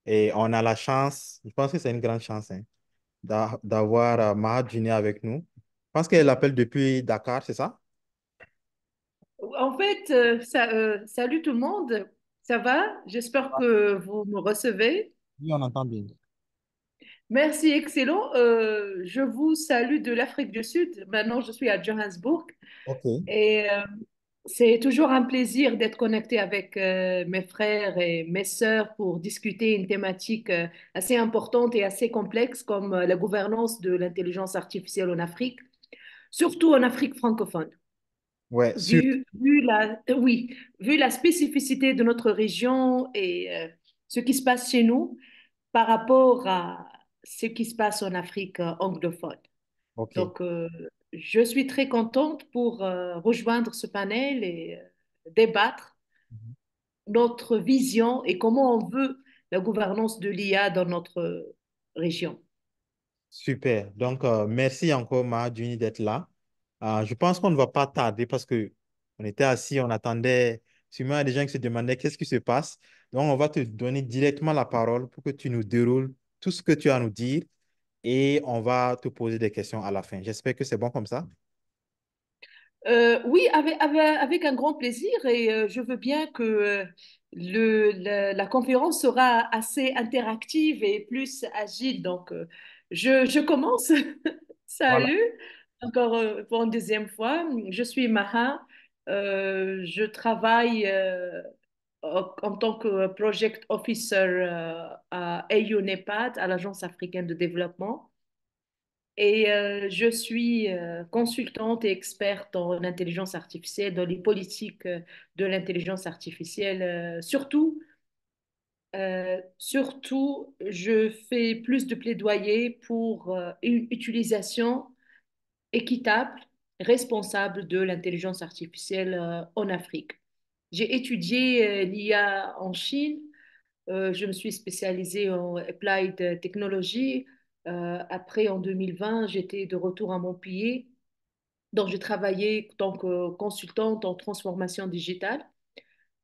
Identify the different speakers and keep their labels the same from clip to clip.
Speaker 1: Et on a la chance, je pense que c'est une grande chance, hein, d'avoir Maha Djini avec nous. Je pense qu'elle appelle depuis Dakar, c'est ça?
Speaker 2: En fait, salut tout le monde, ça va? J'espère que vous me recevez.
Speaker 1: Oui, on entend bien.
Speaker 2: Merci, excellent. Je vous salue de l'Afrique du Sud. Maintenant, je suis à Johannesburg
Speaker 1: OK.
Speaker 2: et c'est toujours un plaisir d'être connecté avec mes frères et mes sœurs pour discuter une thématique assez importante et assez complexe comme la gouvernance de l'intelligence artificielle en Afrique, surtout en Afrique francophone.
Speaker 1: Ouais,
Speaker 2: Vu la spécificité de notre région et ce qui se passe chez nous par rapport à ce qui se passe en Afrique anglophone.
Speaker 1: OK.
Speaker 2: Donc, je suis très contente pour rejoindre ce panel et débattre
Speaker 1: Mhm.
Speaker 2: notre vision et comment on veut la gouvernance de l'IA dans notre région.
Speaker 1: Super. Donc, merci encore, Maha Djini, d'être là. Je pense qu'on ne va pas tarder parce que on était assis, on attendait. Sûrement, il y a des gens qui se demandaient qu'est-ce qui se passe. Donc, on va te donner directement la parole pour que tu nous déroules tout ce que tu as à nous dire et on va te poser des questions à la fin. J'espère que c'est bon comme ça.
Speaker 2: Oui, avec un grand plaisir et je veux bien que la conférence sera assez interactive et plus agile. Donc, je commence.
Speaker 1: Voilà.
Speaker 2: Salut, encore pour une deuxième fois. Je suis Maha. Je travaille en tant que Project Officer à AU NEPAD, à l'Agence africaine de développement. Et je suis consultante et experte en intelligence artificielle, dans les politiques de l'intelligence artificielle. Surtout, je fais plus de plaidoyer pour une utilisation équitable, responsable de l'intelligence artificielle en Afrique. J'ai étudié l'IA en Chine. Je me suis spécialisée en Applied Technology. Après, en 2020, j'étais de retour à Montpellier. Donc, j'ai travaillé en tant que consultante en transformation digitale.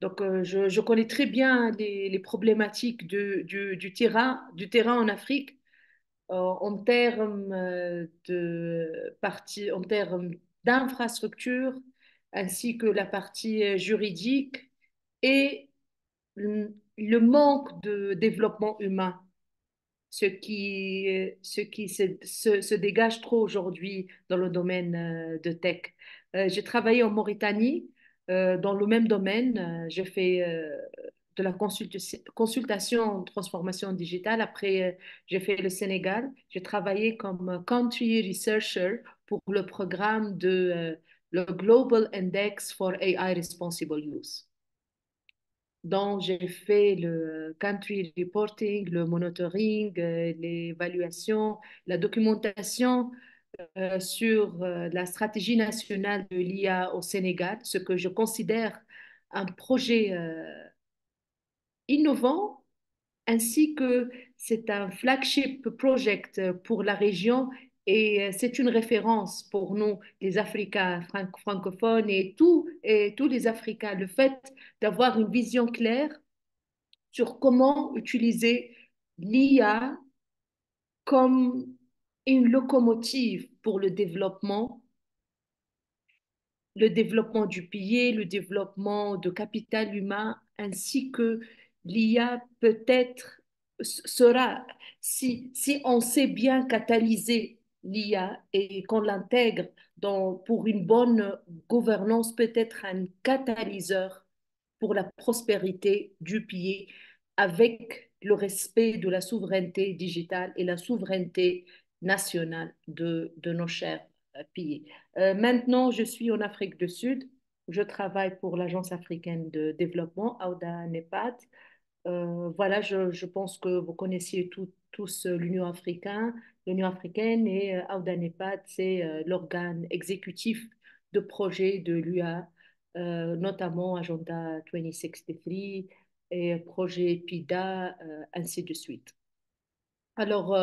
Speaker 2: Donc, je connais très bien les problématiques du terrain en Afrique en termes en termes d'infrastructure, ainsi que la partie juridique et le manque de développement humain, ce qui se dégage trop aujourd'hui dans le domaine de tech. J'ai travaillé en Mauritanie dans le même domaine. J'ai fait de la consultation en transformation digitale. Après, j'ai fait le Sénégal. J'ai travaillé comme country researcher pour le programme de le Global Index for AI Responsible Use. Donc, j'ai fait le country reporting, le monitoring, l'évaluation, la documentation sur la stratégie nationale de l'IA au Sénégal, ce que je considère un projet innovant, ainsi que c'est un flagship project pour la région et c'est une référence pour nous, les Africains francophones et tous les Africains, le fait d'avoir une vision claire sur comment utiliser l'IA comme une locomotive pour le développement du pays, le développement de capital humain, ainsi que l'IA peut-être sera, si on sait bien catalyser l'IA et qu'on l'intègre pour une bonne gouvernance, peut-être un catalyseur pour la prospérité du pays avec le respect de la souveraineté digitale et la souveraineté nationale de nos chers pays. Maintenant, je suis en Afrique du Sud. Je travaille pour l'Agence africaine de développement, AUDA NEPAD. Voilà, je pense que vous connaissiez tous l'Union africaine et AUDA NEPAD, c'est l'organe exécutif de projet de l'UA, notamment Agenda 2063 et projet PIDA, ainsi de suite. Alors,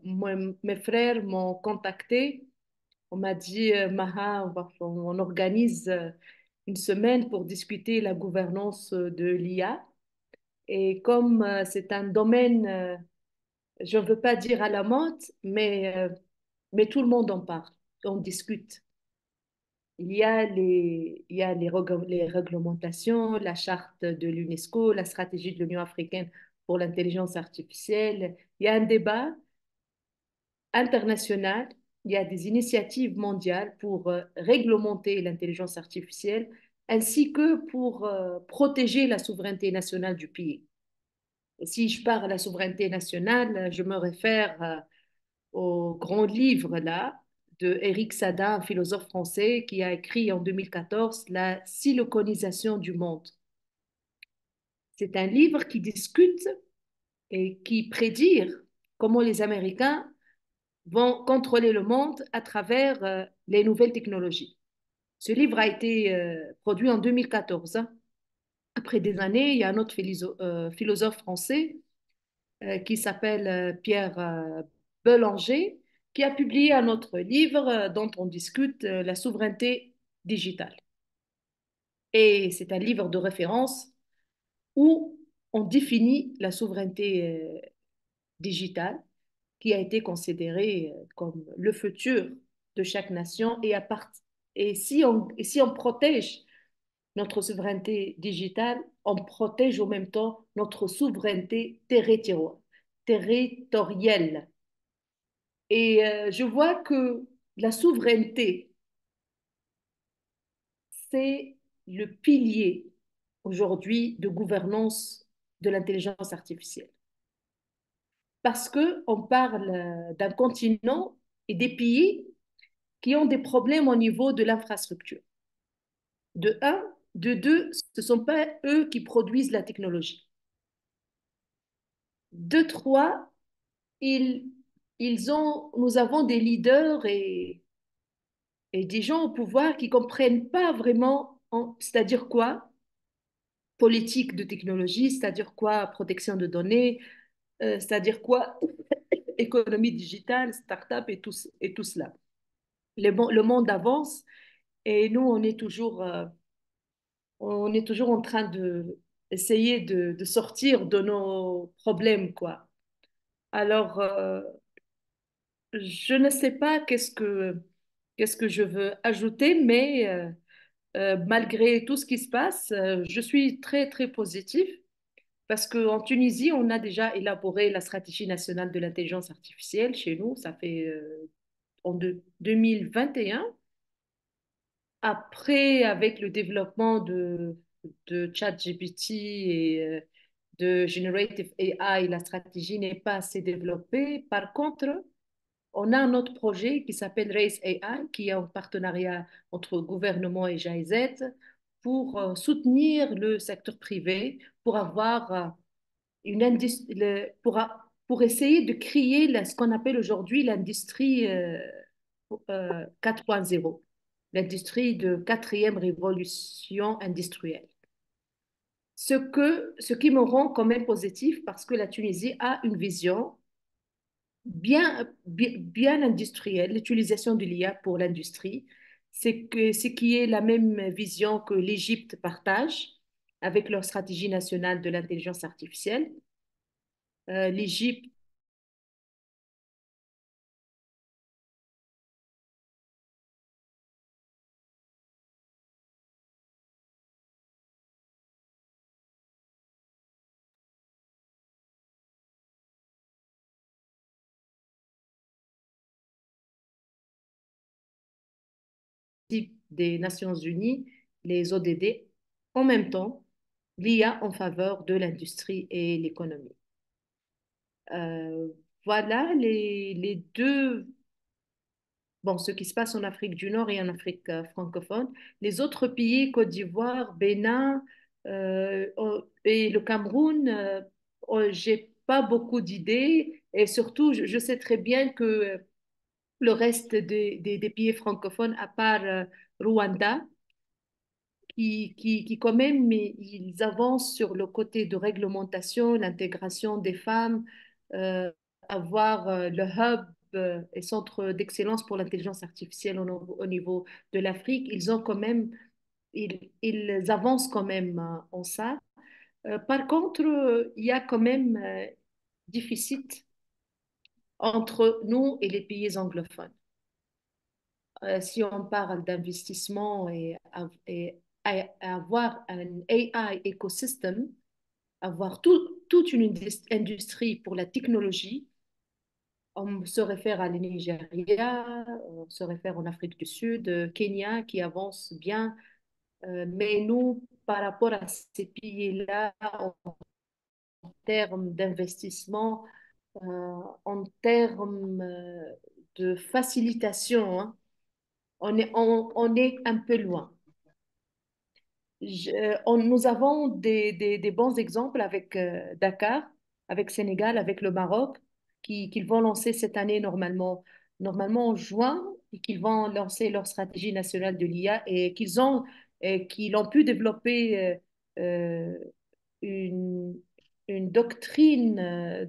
Speaker 2: mes frères m'ont contacté. On m'a dit, Maha, on organise une semaine pour discuter la gouvernance de l'IA. Et comme c'est un domaine, je ne veux pas dire à la mode, mais tout le monde en parle, on discute. Les réglementations, la charte de l'UNESCO, la stratégie de l'Union africaine pour l'intelligence artificielle. Il y a un débat international, il y a des initiatives mondiales pour réglementer l'intelligence artificielle ainsi que pour protéger la souveraineté nationale du pays. Et si je parle de la souveraineté nationale, je me réfère au grand livre là de Éric Sadin, un philosophe français qui a écrit en 2014 La siloconisation du monde. C'est un livre qui discute et qui prédit comment les Américains vont contrôler le monde à travers les nouvelles technologies. Ce livre a été produit en 2014. Hein. Après des années, il y a un autre philosophe français qui s'appelle Pierre Bellanger, qui a publié un autre livre dont on discute la souveraineté digitale. Et c'est un livre de référence où on définit la souveraineté digitale qui a été considérée comme le futur de chaque nation et si on protège notre souveraineté digitale, on protège en même temps notre souveraineté territoriale. Et je vois que la souveraineté, c'est le pilier aujourd'hui de gouvernance de l'intelligence artificielle. Parce qu'on parle d'un continent et des pays qui ont des problèmes au niveau de l'infrastructure. De un, de deux, ce ne sont pas eux qui produisent la technologie. De trois, ils, nous avons des leaders et des gens au pouvoir qui ne comprennent pas vraiment, c'est-à-dire quoi, politique de technologie, c'est-à-dire quoi, protection de données, c'est-à-dire quoi, économie digitale, start-up et tout cela. Le monde avance et nous, on est toujours en train de essayer de sortir de nos problèmes, quoi. Alors, je ne sais pas qu'est-ce que je veux ajouter, mais malgré tout ce qui se passe, je suis très, très positive parce qu'en Tunisie, on a déjà élaboré la stratégie nationale de l'intelligence artificielle chez nous. Ça fait 2021. Après, avec le développement de ChatGPT et de Generative AI, la stratégie n'est pas assez développée. Par contre, on a un autre projet qui s'appelle Race AI, qui est en partenariat entre gouvernement et GIZ pour soutenir le secteur privé, pour avoir une industrie, pour essayer de créer ce qu'on appelle aujourd'hui l'industrie 4.0, l'industrie de quatrième révolution industrielle. Ce qui me rend quand même positif parce que la Tunisie a une vision bien industrielle, l'utilisation de l'IA pour l'industrie, ce qui est la même vision que l'Égypte partage avec leur stratégie nationale de l'intelligence artificielle. L'Égypte des Nations Unies, les ODD, en même temps, l'IA en faveur de l'industrie et l'économie. Euh, voilà les deux, bon, ce qui se passe en Afrique du Nord et en Afrique francophone. Les autres pays, Côte d'Ivoire, Bénin et le Cameroun, j'ai pas beaucoup d'idées et surtout, je sais très bien que le reste des pays francophones, à part Rwanda, qui quand même, ils avancent sur le côté de réglementation, l'intégration des femmes, euh, avoir le hub et centre d'excellence pour l'intelligence artificielle au niveau de l'Afrique. Ils ont quand même, ils avancent quand même en ça. Par contre, il y a quand même déficit entre nous et les pays anglophones. Si on parle d'investissement et avoir un AI écosystème, avoir toute une industrie pour la technologie, on se réfère à le Nigeria, on se réfère en Afrique du Sud, Kenya qui avance bien, mais nous, par rapport à ces pays-là, en termes d'investissement, en termes de facilitation, hein, on est un peu loin. Nous avons des bons exemples avec Dakar, avec Sénégal, avec le Maroc, qu'ils vont lancer cette année normalement en juin, et qu'ils vont lancer leur stratégie nationale de l'IA et qu'ils ont pu développer euh, une, une doctrine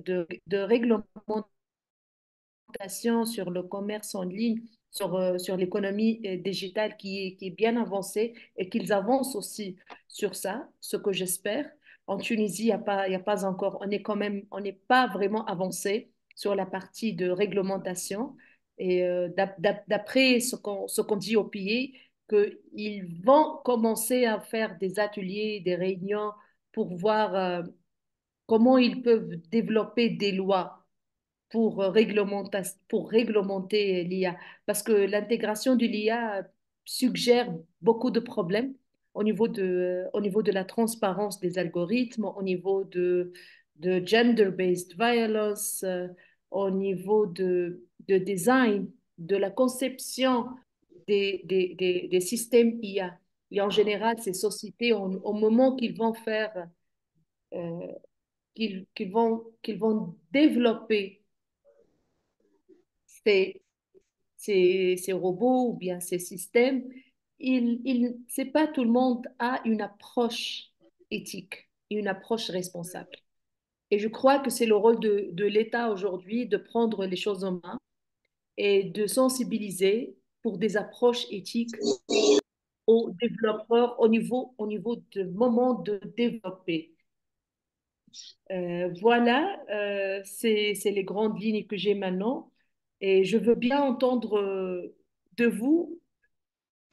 Speaker 2: de réglementation sur le commerce en ligne, sur l'économie digitale qui est bien avancée et qu'ils avancent aussi sur ça, ce que j'espère. En Tunisie, il y a pas encore, on est quand même, on n'est pas vraiment avancé sur la partie de réglementation. Et d'après ce qu'on dit au pays, qu'ils vont commencer à faire des ateliers, des réunions pour voir comment ils peuvent développer des lois pour réglementer l'IA. Parce que l'intégration de l'IA suggère beaucoup de problèmes au niveau de la transparence des algorithmes, au niveau de gender-based violence, au niveau de design, de la conception des systèmes IA. Et en général, ces sociétés, au moment qu'ils vont faire, euh, qu'ils vont développer ces, ces robots ou bien ces systèmes, c'est pas tout le monde a une approche éthique et une approche responsable. Et je crois que c'est le rôle de l'État aujourd'hui de prendre les choses en main et de sensibiliser pour des approches éthiques aux développeurs au niveau de moment de développer. Voilà, c'est les grandes lignes que j'ai maintenant. Et je veux bien entendre de vous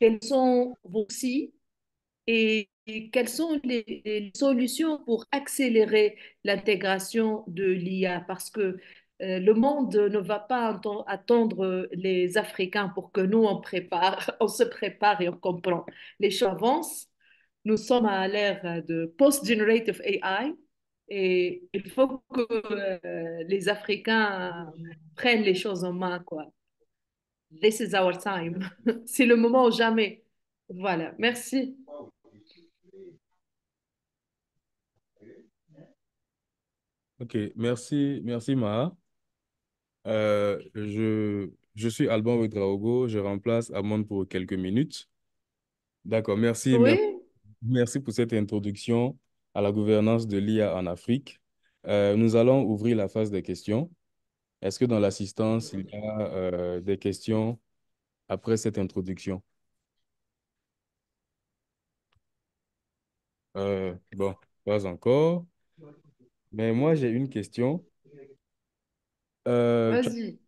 Speaker 2: quels sont vos si et quelles sont les solutions pour accélérer l'intégration de l'IA parce que le monde ne va pas attendre les Africains pour que nous on prépare, on se prépare et on comprend. Les choses avancent. Nous sommes à l'ère de post-generative AI et il faut que les Africains prennent les choses en main, quoi. This is our time. C'est le moment ou jamais. Voilà, merci.
Speaker 3: Ok, merci Maha. Je suis Alban Ouedraogo, je remplace Amon pour quelques minutes. D'accord,
Speaker 2: Oui,
Speaker 3: merci pour cette introduction à la gouvernance de l'IA en Afrique. Nous allons ouvrir la phase des questions. Est-ce que dans l'assistance, il y a des questions après cette introduction? Bon, pas encore, mais moi j'ai une question. Euh, tu,
Speaker 2: vas-y.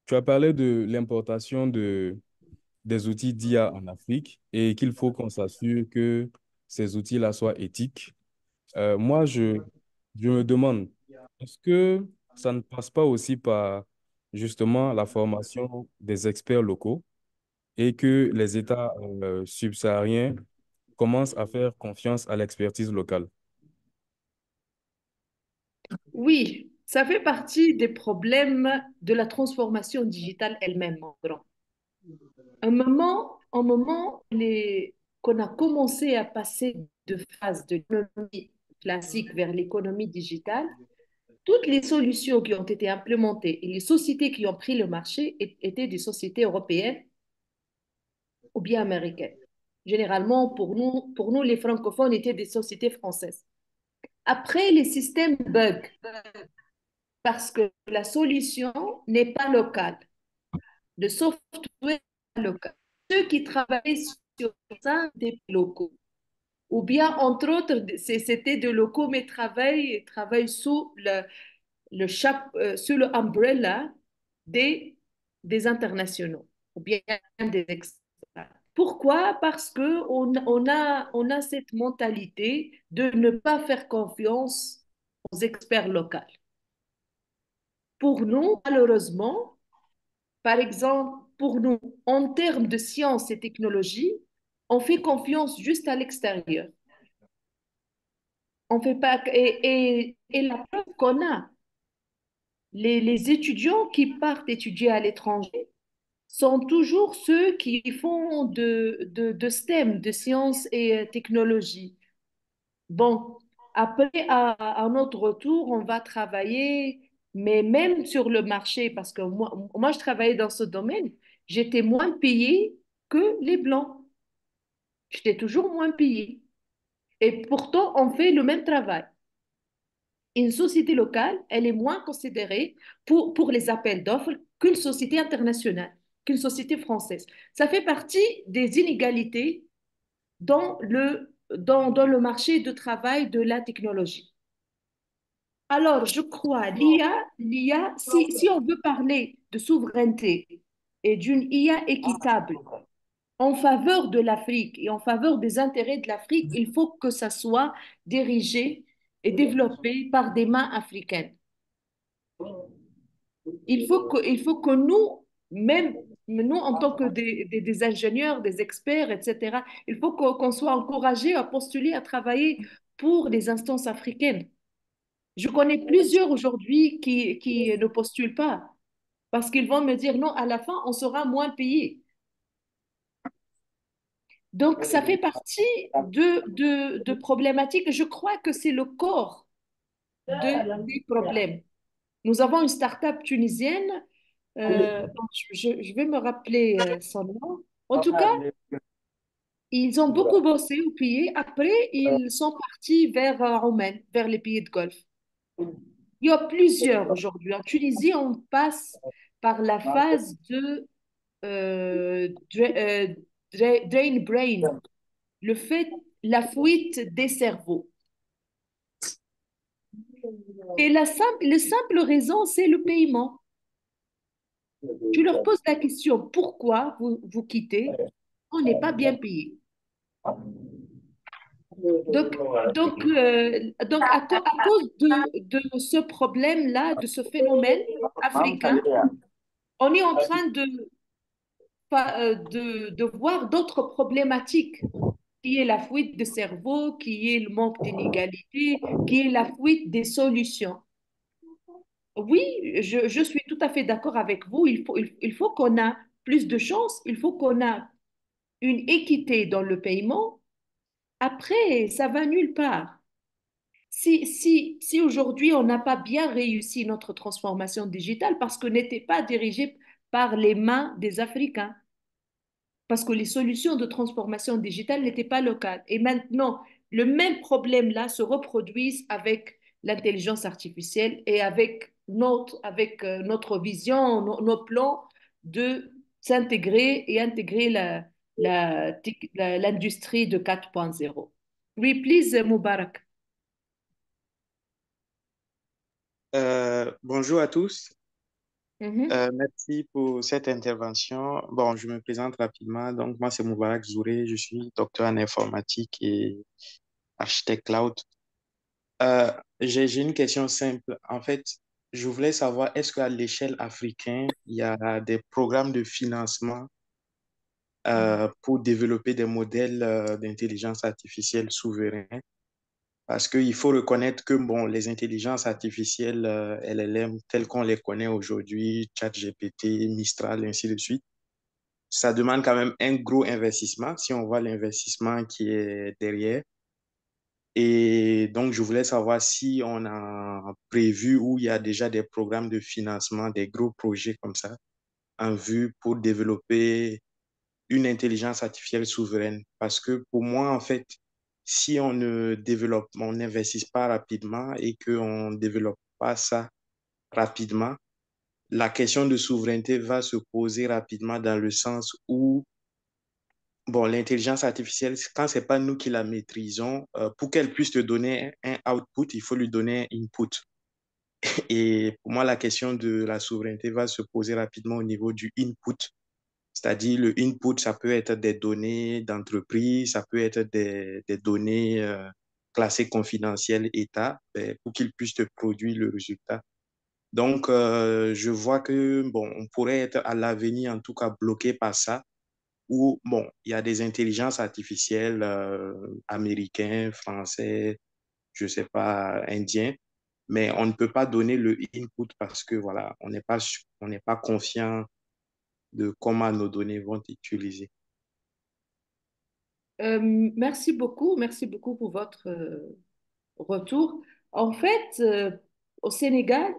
Speaker 3: tu as parlé de l'importation des outils d'IA en Afrique et qu'il faut qu'on s'assure que ces outils-là soient éthiques. Moi, je me demande, est-ce que ça ne passe pas aussi par justement la formation des experts locaux et que les États subsahariens commencent à faire confiance à l'expertise locale?
Speaker 2: Oui, ça fait partie des problèmes de la transformation digitale elle-même, en grand. Un moment qu'on a commencé à passer de phase de l'économie classique vers l'économie digitale, toutes les solutions qui ont été implémentées et les sociétés qui ont pris le marché étaient des sociétés européennes ou bien américaines. Généralement, pour nous, les francophones étaient des sociétés françaises. Après, les systèmes bug parce que la solution n'est pas locale. Le software est local. Ceux qui travaillent sur ça, des locaux. Ou bien, entre autres, c'était de locaux, mais travaillent sous sous le umbrella des, des internationaux ou bien des experts. Pourquoi? Parce que on a cette mentalité de ne pas faire confiance aux experts locaux. Pour nous, malheureusement, par exemple, pour nous, en termes de sciences et technologies, on fait confiance juste à l'extérieur. On fait pas, et la preuve qu'on a, les étudiants qui partent étudier à l'étranger sont toujours ceux qui font de STEM, de sciences et technologies. Bon, après, à notre retour, on va travailler, mais même sur le marché, parce que moi je travaillais dans ce domaine, j'étais moins payée que les Blancs. J'étais toujours moins payée. Et pourtant, on fait le même travail. Une société locale, elle est moins considérée pour les appels d'offres qu'une société internationale, qu'une société française. Ça fait partie des inégalités dans le marché de travail de la technologie. Alors, je crois, si on veut parler de souveraineté et d'une IA équitable en faveur de l'Afrique et en faveur des intérêts de l'Afrique, il faut que ça soit dirigé et développé par des mains africaines. Il faut que nous, même nous en tant que des ingénieurs, des experts, etc., il faut qu'on soit encouragés à postuler, à travailler pour les instances africaines. Je connais plusieurs aujourd'hui qui ne postulent pas parce qu'ils vont me dire non, à la fin, on sera moins payé. Donc, ça fait partie de problématiques. Je crois que c'est le corps des problèmes. Nous avons une start-up tunisienne. Bon, je vais me rappeler son nom. En tout cas, ils ont beaucoup bossé au pays. Après, ils sont partis vers Oman, vers les pays de Golfe. Il y a plusieurs aujourd'hui. En Tunisie, on passe par la phase de drain brain, le fait, la fuite des cerveaux. Et la simple raison, c'est le paiement. Tu leur poses la question, pourquoi vous quittez? On n'est pas bien payé. Donc à cause de ce problème-là, de ce phénomène africain, on est en train de voir d'autres problématiques, qui est la fuite de cerveau, qui est le manque d'inégalité, qui est la fuite des solutions. Oui, je suis tout à fait d'accord avec vous. Il faut qu'on a plus de chances, il faut qu'on a une équité dans le paiement. Après, ça va nulle part. Si aujourd'hui on n'a pas bien réussi notre transformation digitale parce qu'on n'était pas dirigé par les mains des Africains, parce que les solutions de transformation digitale n'étaient pas locales. Et maintenant, le même problème-là se reproduit avec l'intelligence artificielle et avec notre vision, nos plans de s'intégrer et intégrer l'industrie de 4.0. Oui, please, Mubarak.
Speaker 4: Bonjour à tous.
Speaker 2: Mhm.
Speaker 4: Merci pour cette intervention. Bon, je me présente rapidement. Donc, moi, c'est Moubarak Zouré. Je suis docteur en informatique et architecte cloud. Euh, j'ai une question simple. En fait, je voulais savoir, est-ce qu'à l'échelle africaine, il y a des programmes de financement pour développer des modèles d'intelligence artificielle souverains? Parce qu'il faut reconnaître que bon, les intelligences artificielles, LLM, telles qu'on les connaît aujourd'hui, ChatGPT, Mistral, ainsi de suite, ça demande quand même un gros investissement si on voit l'investissement qui est derrière. Et donc, je voulais savoir si on a prévu ou il y a déjà des programmes de financement, des gros projets comme ça, en vue pour développer une intelligence artificielle souveraine. Parce que pour moi, en fait, si on ne développe, on n'investit pas rapidement et qu'on ne développe pas ça rapidement, la question de souveraineté va se poser rapidement dans le sens où bon, l'intelligence artificielle, quand c'est pas nous qui la maîtrisons, pour qu'elle puisse te donner un output, il faut lui donner un input. Et pour moi, la question de la souveraineté va se poser rapidement au niveau du input. C'est-à-dire, le input, ça peut être des données d'entreprise, ça peut être des données classées confidentielles État, ben, pour qu'ils puissent te produire le résultat. Donc, je vois que, bon, on pourrait être à l'avenir, en tout cas, bloqué par ça, où, bon, il y a des intelligences artificielles américains, français, je sais pas, indiens, mais on ne peut pas donner le input parce que, voilà, on n'est pas confiant de comment nos données vont être utilisées.
Speaker 2: Merci beaucoup pour votre retour. En fait, au Sénégal,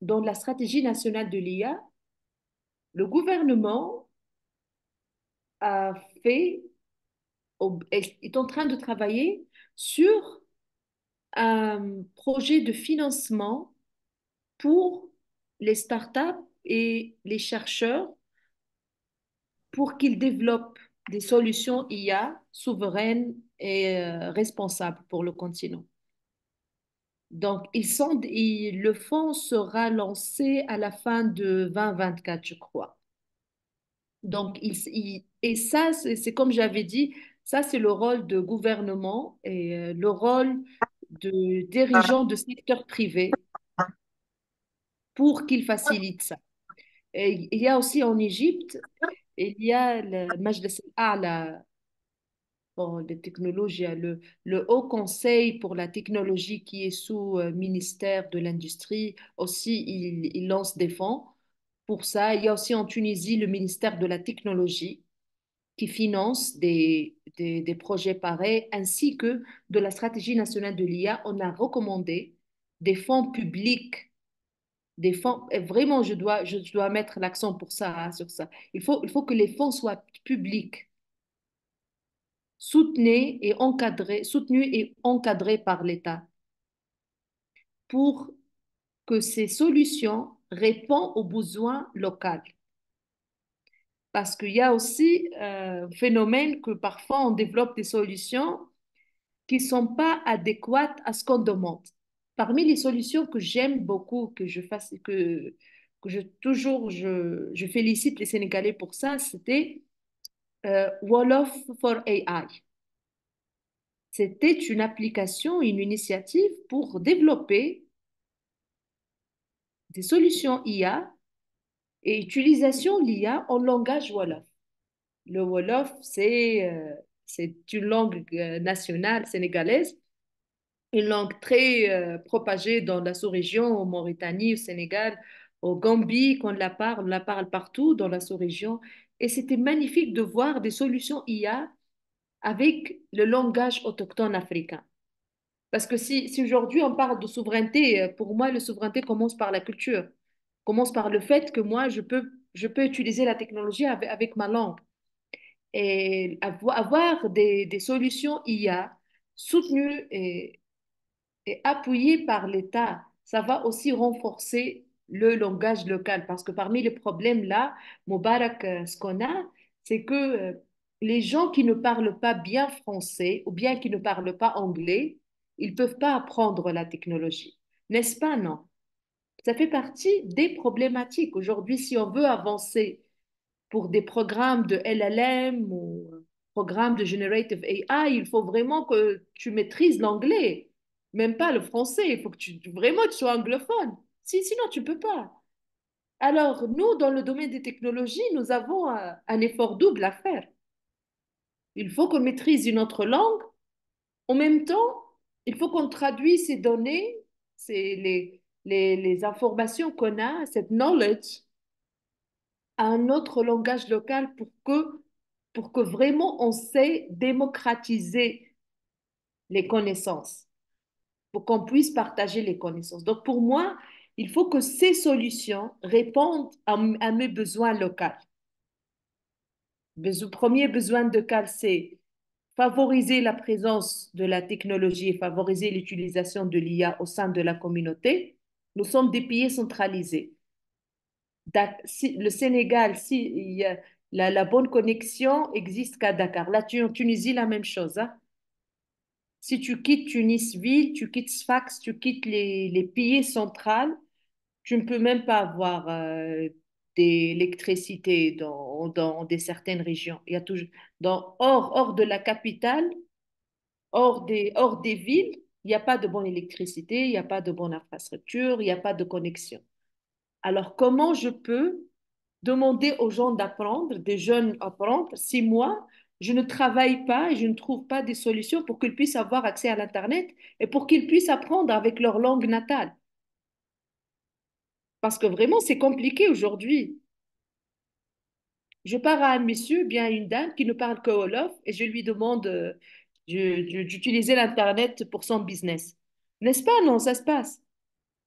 Speaker 2: dans la stratégie nationale de l'IA, le gouvernement a fait, est en train de travailler sur un projet de financement pour les startups et les chercheurs pour qu'ils développent des solutions IA souveraines et responsables pour le continent. Donc, le fonds sera lancé à la fin de 2024, je crois. Donc, et ça, c'est comme j'avais dit, ça, c'est le rôle de gouvernement et le rôle de dirigeants de secteur privé pour qu'ils facilitent ça. Et il y a aussi en Égypte, il y a le Majlis al-A'la pour les technologies, il y a le Haut Conseil pour la technologie qui est sous ministère de l'Industrie. Aussi, il lance des fonds pour ça. Il y a aussi en Tunisie le ministère de la Technologie qui finance des projets pareils, ainsi que de la stratégie nationale de l'IA. On a recommandé des fonds publics, des fonds, et vraiment, je dois mettre l'accent pour ça, hein, sur ça. Il faut que les fonds soient publics, soutenus et encadrés par l'État pour que ces solutions répondent aux besoins locaux. Parce qu'il y a aussi un phénomène que parfois on développe des solutions qui ne sont pas adéquates à ce qu'on demande. Parmi les solutions que j'aime beaucoup, je félicite les Sénégalais pour ça, c'était Wolof for AI. C'était une application, une initiative pour développer des solutions IA et utilisation de l'IA en langage Wolof. Le Wolof, c'est une langue nationale sénégalaise, une langue très propagée dans la sous-région, en Mauritanie, au Sénégal, au Gambie, on la parle partout dans la sous-région. Et c'était magnifique de voir des solutions IA avec le langage autochtone africain. Parce que si aujourd'hui on parle de souveraineté, pour moi, la souveraineté commence par la culture, commence par le fait que moi, je peux utiliser la technologie avec ma langue et avoir des solutions IA soutenues et appuyées par l'État. Ça va aussi renforcer le langage local parce que parmi les problèmes là, Moubarak, ce qu'on a, c'est que les gens qui ne parlent pas bien français ou bien qui ne parlent pas anglais, ils ne peuvent pas apprendre la technologie. N'est-ce pas, non? Ça fait partie des problématiques. Aujourd'hui, si on veut avancer pour des programmes de LLM ou programmes de Generative AI, il faut vraiment que tu maîtrises l'anglais, même pas le français. Il faut que vraiment tu sois anglophone. Sinon, tu peux pas. Alors, nous, dans le domaine des technologies, nous avons un effort double à faire. Il faut qu'on maîtrise une autre langue. En même temps, il faut qu'on traduise ces données, les informations qu'on a, cette knowledge, à un autre langage local pour que vraiment on sait démocratiser les connaissances, pour qu'on puisse partager les connaissances. Donc pour moi, il faut que ces solutions répondent à mes besoins locaux. Le premier besoin local, c'est favoriser la présence de la technologie et favoriser l'utilisation de l'IA au sein de la communauté. Nous sommes des pays centralisés. Le Sénégal, La bonne connexion existe qu'à Dakar. Là, en Tunisie, la même chose, hein. Si tu quittes Tunis-Ville, tu quittes Sfax, tu quittes les pays centrales, tu ne peux même pas avoir d'électricité dans des certaines régions. Il y a toujours, hors de la capitale, hors des villes, il n'y a pas de bonne électricité, il n'y a pas de bonne infrastructure, il n'y a pas de connexion. Alors, comment je peux demander aux gens d'apprendre, des jeunes apprendre, si moi, je ne travaille pas et je ne trouve pas des solutions pour qu'ils puissent avoir accès à l'Internet et pour qu'ils puissent apprendre avec leur langue natale? Parce que vraiment, c'est compliqué aujourd'hui. Je pars à un monsieur, bien à une dame qui ne parle que Wolof et je lui demande d'utiliser l'Internet pour son business. N'est-ce pas? Non, ça se passe.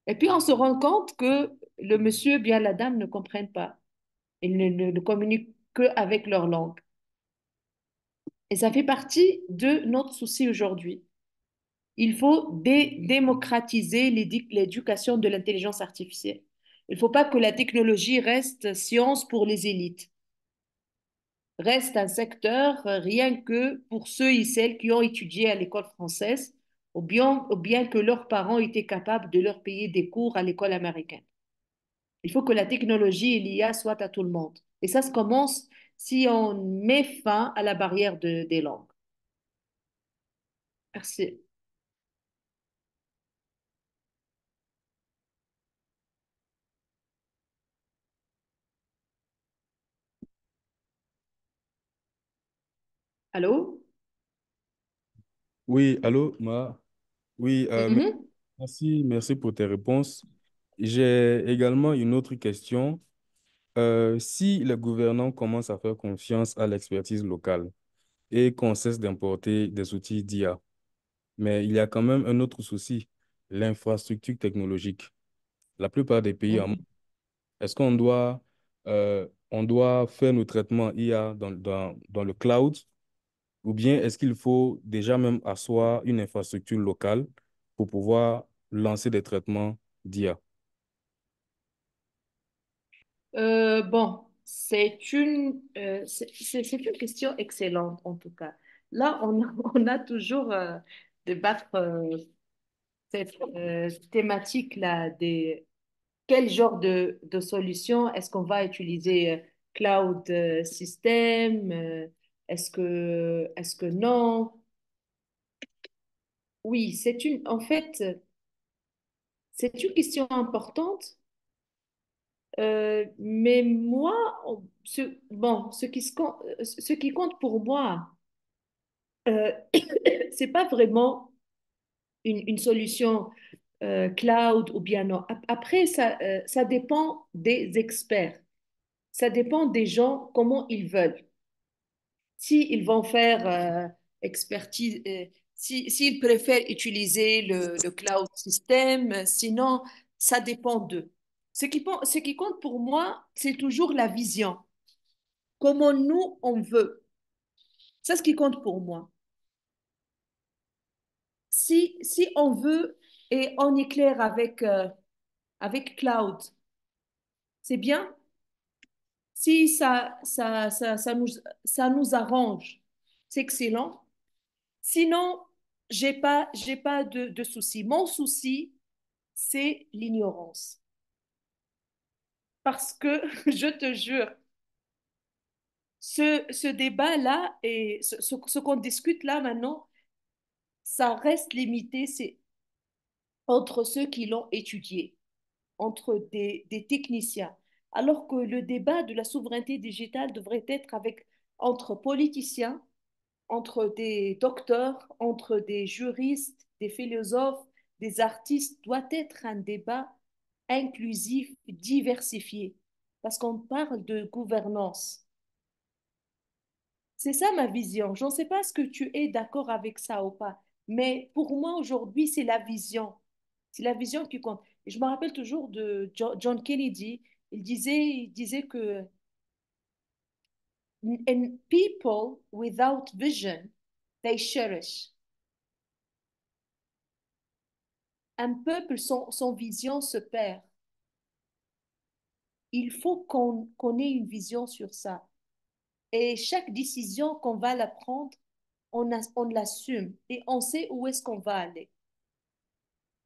Speaker 2: Et puis on se rend compte que le monsieur, bien la dame, ne comprennent pas. Ils ne communiquent qu'avec leur langue. Et ça fait partie de notre souci aujourd'hui. Il faut démocratiser l'éducation de l'intelligence artificielle. Il ne faut pas que la technologie reste science pour les élites, reste un secteur rien que pour ceux et celles qui ont étudié à l'école française ou bien que leurs parents étaient capables de leur payer des cours à l'école américaine. Il faut que la technologie et l'IA soient à tout le monde. Et ça se commence si on met fin à la barrière des langues. Merci. Allô?
Speaker 3: Oui, allô, Ma? Oui,
Speaker 2: Mhm.
Speaker 3: merci pour tes réponses. J'ai également une autre question. Si les gouvernants commencent à faire confiance à l'expertise locale et qu'on cesse d'importer des outils d'IA, mais il y a quand même un autre souci, l'infrastructure technologique. La plupart des pays,
Speaker 2: Mhm.
Speaker 3: est-ce on doit faire nos traitements IA dans le cloud ou bien est-ce qu'il faut déjà même asseoir une infrastructure locale pour pouvoir lancer des traitements d'IA?
Speaker 2: Bon, c'est une question excellente en tout cas. Là, on a toujours débattre cette thématique-là des quel genre de solution est-ce qu'on va utiliser cloud system est-ce que non? Oui, en fait, c'est une question importante. Mais moi, bon, ce qui compte pour moi, euh, c'est pas vraiment une solution cloud ou bien non. Après, ça dépend des experts. Ça dépend des gens, comment ils veulent. Si ils vont faire expertise, s'ils préfèrent utiliser le cloud system, sinon, ça dépend d'eux. Ce qui compte pour moi, c'est toujours la vision. Comment nous, on veut. C'est ce qui compte pour moi. Si on veut et on est clair avec cloud, c'est bien. Si ça nous arrange, c'est excellent. Sinon, j'ai pas de souci. Mon souci, c'est l'ignorance. Parce que, je te jure, ce débat-là et ce qu'on discute là maintenant, ça reste limité, c'est entre ceux qui l'ont étudié, entre des techniciens. Alors que le débat de la souveraineté digitale devrait être entre politiciens, entre des docteurs, entre des juristes, des philosophes, des artistes, doit être un débat inclusif, diversifié, parce qu'on parle de gouvernance. C'est ça ma vision. Je ne sais pas ce que tu es d'accord avec ça ou pas, mais pour moi aujourd'hui, c'est la vision. C'est la vision qui compte. Et je me rappelle toujours de John Kennedy. Il disait que in people without vision, they cherish. Un peuple sans vision se perd. Il faut qu'on ait une vision sur ça. Et chaque décision qu'on va la prendre, on l'assume et on sait où est-ce qu'on va aller.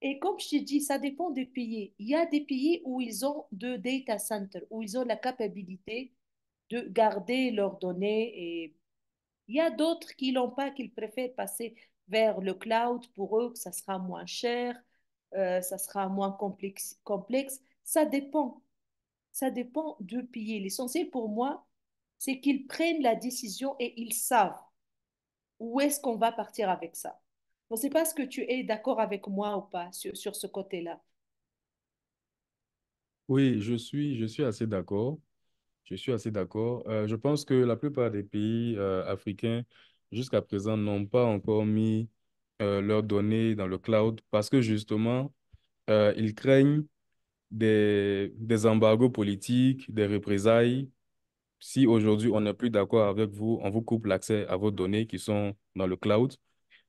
Speaker 2: Et comme je te dis, ça dépend des pays. Il y a des pays où ils ont de data centers, où ils ont la capacité de garder leurs données. Et il y a d'autres qui l'ont pas, qui préfèrent passer vers le cloud. Pour eux, ça sera moins cher, ça sera moins complexe. Ça dépend. Ça dépend du pays. L'essentiel pour moi, c'est qu'ils prennent la décision et ils savent où est-ce qu'on va partir avec ça. Je ne sais pas ce que tu es d'accord avec moi ou pas sur ce côté-là.
Speaker 3: Oui, je suis assez d'accord. Je suis assez d'accord. Je pense que la plupart des pays africains, jusqu'à présent, n'ont pas encore mis leurs données dans le cloud parce que justement, ils craignent des embargos politiques, des représailles. Si aujourd'hui on n'est plus d'accord avec vous, on vous coupe l'accès à vos données qui sont dans le cloud.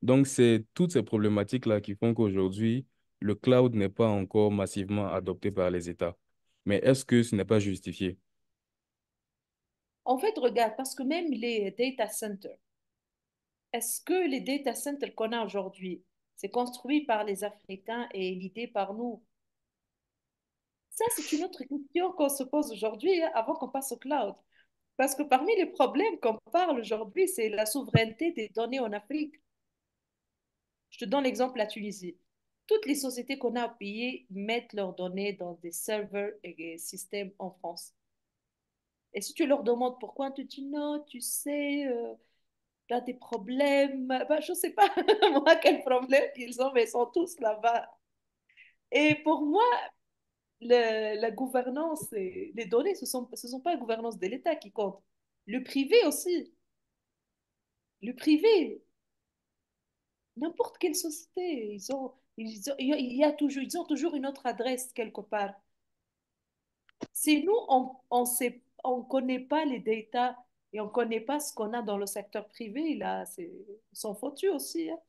Speaker 3: Donc, c'est toutes ces problématiques-là qui font qu'aujourd'hui, le cloud n'est pas encore massivement adopté par les États. Mais est-ce que ce n'est pas justifié?
Speaker 2: En fait, regarde, parce que même les data centers, est-ce que les data centers qu'on a aujourd'hui, c'est construit par les Africains et l'idée par nous? Ça, c'est une autre question qu'on se pose aujourd'hui, hein, avant qu'on passe au cloud. Parce que parmi les problèmes qu'on parle aujourd'hui, c'est la souveraineté des données en Afrique. Je te donne l'exemple, la Tunisie. Toutes les sociétés qu'on a au pays mettent leurs données dans des serveurs et des systèmes en France. Et si tu leur demandes pourquoi, tu dis non, tu sais, tu as des problèmes. Ben, je ne sais pas, moi, quel problème ils ont, mais ils sont tous là-bas. Et pour moi, la gouvernance et les données, ce sont pas la gouvernance de l'État qui compte. Le privé aussi. Le privé, n'importe quelle société, ils ont toujours une autre adresse quelque part. Si nous, on connaît pas les data et on connaît pas ce qu'on a dans le secteur privé, là, ils sont foutus aussi, hein.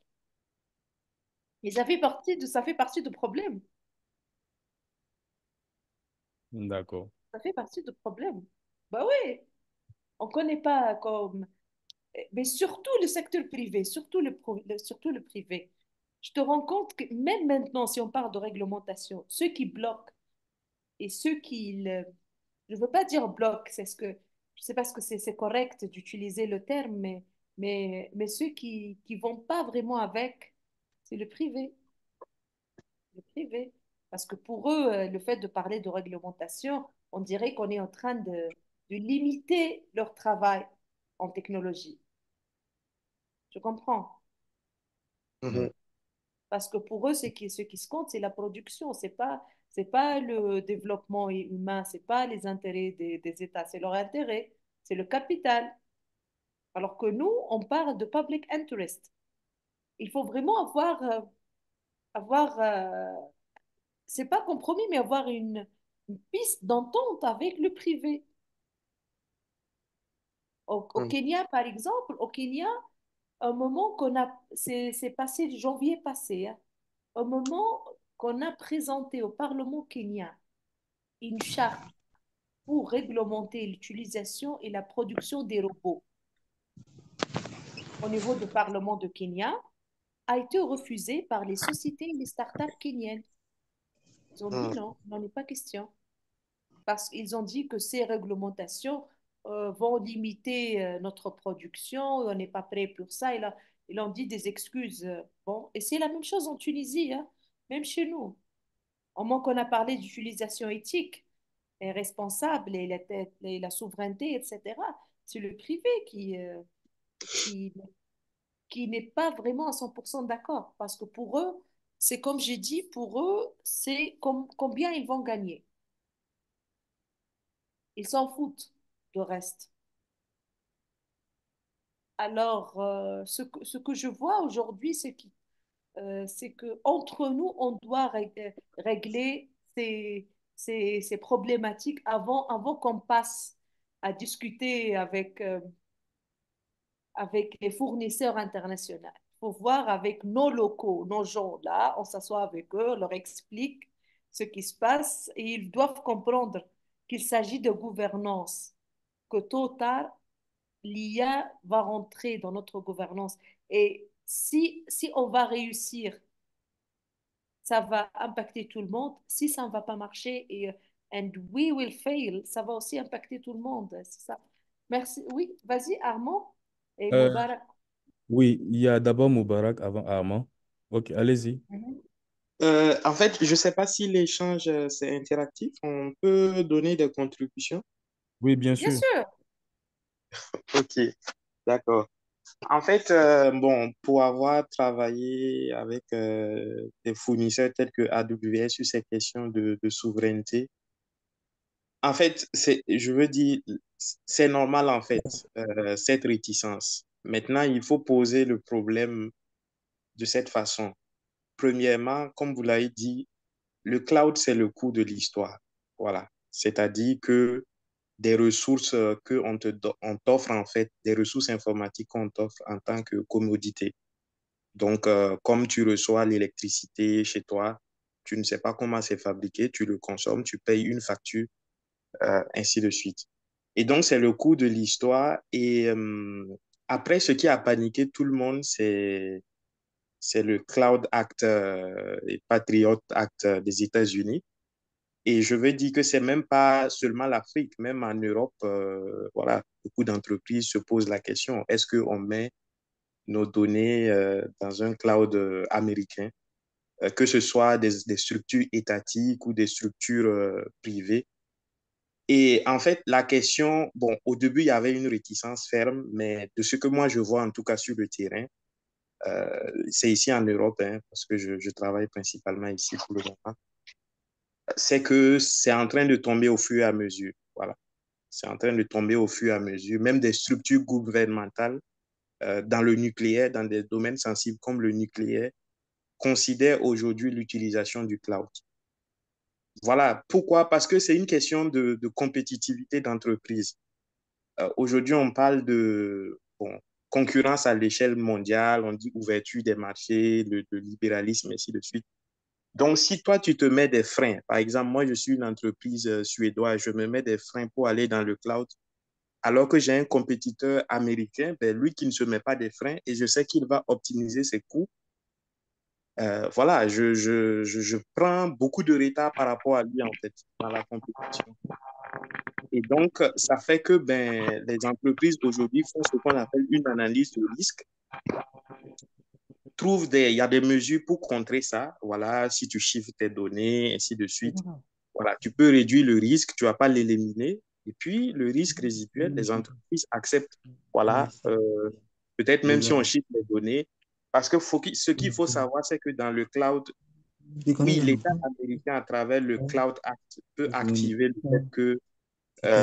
Speaker 2: Et ça fait partie du problème.
Speaker 3: D'accord.
Speaker 2: Ça fait partie du problème. Bah oui, on connaît pas comme... Mais surtout le secteur privé, surtout le privé. Je te rends compte que même maintenant, si on parle de réglementation, ceux qui bloquent et ceux qui... je ne veux pas dire bloquent, c'est ce que... Je ne sais pas ce que c'est correct d'utiliser le terme, mais ceux qui vont pas vraiment avec, c'est le privé. Le privé. Parce que pour eux, le fait de parler de réglementation, on dirait qu'on est en train de limiter leur travail en technologie. Je comprends.
Speaker 3: Ouais.
Speaker 4: Mhm.
Speaker 2: Parce que pour eux, ce qui se compte, c'est la production. C'est pas le développement humain, c'est pas les intérêts des États, c'est leur intérêt, c'est le capital. Alors que nous, on parle de public interest. Il faut vraiment avoir c'est pas compromis, mais avoir une piste d'entente avec le privé. Au
Speaker 4: Mhm.
Speaker 2: Kenya, par exemple, au Kenya, un moment c'est passé le janvier passé, hein, au moment qu'on a présenté au Parlement kenyan une charte pour réglementer l'utilisation et la production des robots au niveau du Parlement de Kenya, a été refusée par les sociétés et les startups kenyennes. Ils ont dit
Speaker 4: Mhm.
Speaker 2: non, il n'en est pas question. Parce qu'ils ont dit que ces réglementations vont limiter notre production, on n'est pas prêt pour ça. Ils ont dit des excuses. Bon, et c'est la même chose en Tunisie, hein, même chez nous. Au moment qu'on a parlé d'utilisation éthique et responsable et la souveraineté, etc., c'est le privé qui, qui n'est pas vraiment à 100% d'accord. Parce que pour eux, c'est comme j'ai dit, pour eux, c'est combien ils vont gagner. Ils s'en foutent de reste. Alors, ce que je vois aujourd'hui, c'est que entre nous, on doit régler ces problématiques avant qu'on passe à discuter avec les fournisseurs internationaux. Il faut voir avec nos locaux, nos gens là, on s'assoit avec eux, on leur explique ce qui se passe et ils doivent comprendre qu'il s'agit de gouvernance, que tôt ou tard, l'IA va rentrer dans notre gouvernance. Et si on va réussir, ça va impacter tout le monde. Si ça ne va pas marcher and we will fail, ça va aussi impacter tout le monde. C'est ça. Merci. Oui, vas-y, Armand et
Speaker 3: Euh,
Speaker 2: Moubarak.
Speaker 3: oui, il y a d'abord Moubarak avant Armand. Ok, allez-y.
Speaker 2: Mhm.
Speaker 4: En fait, je ne sais pas si l'échange, c'est interactif. On peut donner des contributions.
Speaker 3: Oui, bien
Speaker 2: Bien
Speaker 3: sûr.
Speaker 2: sûr.
Speaker 4: Ok, d'accord. En fait, bon, pour avoir travaillé avec des fournisseurs tels que AWS sur ces questions de souveraineté, en fait, je veux dire, c'est normal en fait, cette réticence. Maintenant, il faut poser le problème de cette façon. Premièrement, comme vous l'avez dit, le cloud, c'est le coût de l'histoire. Voilà. C'est-à-dire que des ressources on t'offre en fait, des ressources informatiques qu'on t'offre en tant que commodité. Donc, comme tu reçois l'électricité chez toi, tu ne sais pas comment c'est fabriqué, tu le consommes, tu payes une facture, ainsi de suite. Et donc, c'est le coût de l'histoire. Et après, ce qui a paniqué tout le monde, c'est le Cloud Act et Patriot Act des États-Unis. Et je veux dire que c'est même pas seulement l'Afrique, même en Europe, voilà, beaucoup d'entreprises se posent la question, est-ce qu'on met nos données dans un cloud américain, que ce soit des structures étatiques ou des structures privées? Et en fait, la question, bon, au début, il y avait une réticence ferme, mais de ce que moi je vois, en tout cas sur le terrain, c'est ici en Europe, hein, parce que je travaille principalement ici pour le moment, c'est que c'est en train de tomber au fur et à mesure. Voilà. C'est en train de tomber au fur et à mesure. Même des structures gouvernementales dans le nucléaire, dans des domaines sensibles comme le nucléaire, considèrent aujourd'hui l'utilisation du cloud. Voilà. Pourquoi? Parce que c'est une question de compétitivité d'entreprise. Aujourd'hui, on parle de bon, concurrence à l'échelle mondiale, on dit ouverture des marchés, de libéralisme, et ainsi de suite. Donc, si toi, tu te mets des freins, par exemple, moi, je suis une entreprise suédoise, je me mets des freins pour aller dans le cloud, alors que j'ai un compétiteur américain, ben, lui qui ne se met pas des freins et je sais qu'il va optimiser ses coûts, voilà, je prends beaucoup de retard par rapport à lui, en fait, dans la compétition. Et donc, ça fait que ben, les entreprises aujourd'hui font ce qu'on appelle une analyse de risque, il y a des mesures pour contrer ça. Voilà, si tu chiffres tes données, ainsi de suite. Voilà, tu peux réduire le risque, tu ne vas pas l'éliminer. Et puis, le risque résiduel, les entreprises acceptent, voilà, peut-être même si on chiffre les données, parce que ce qu'il faut savoir, c'est que dans le cloud, oui, l'État américain, à travers le Cloud Act, peut activer le fait que,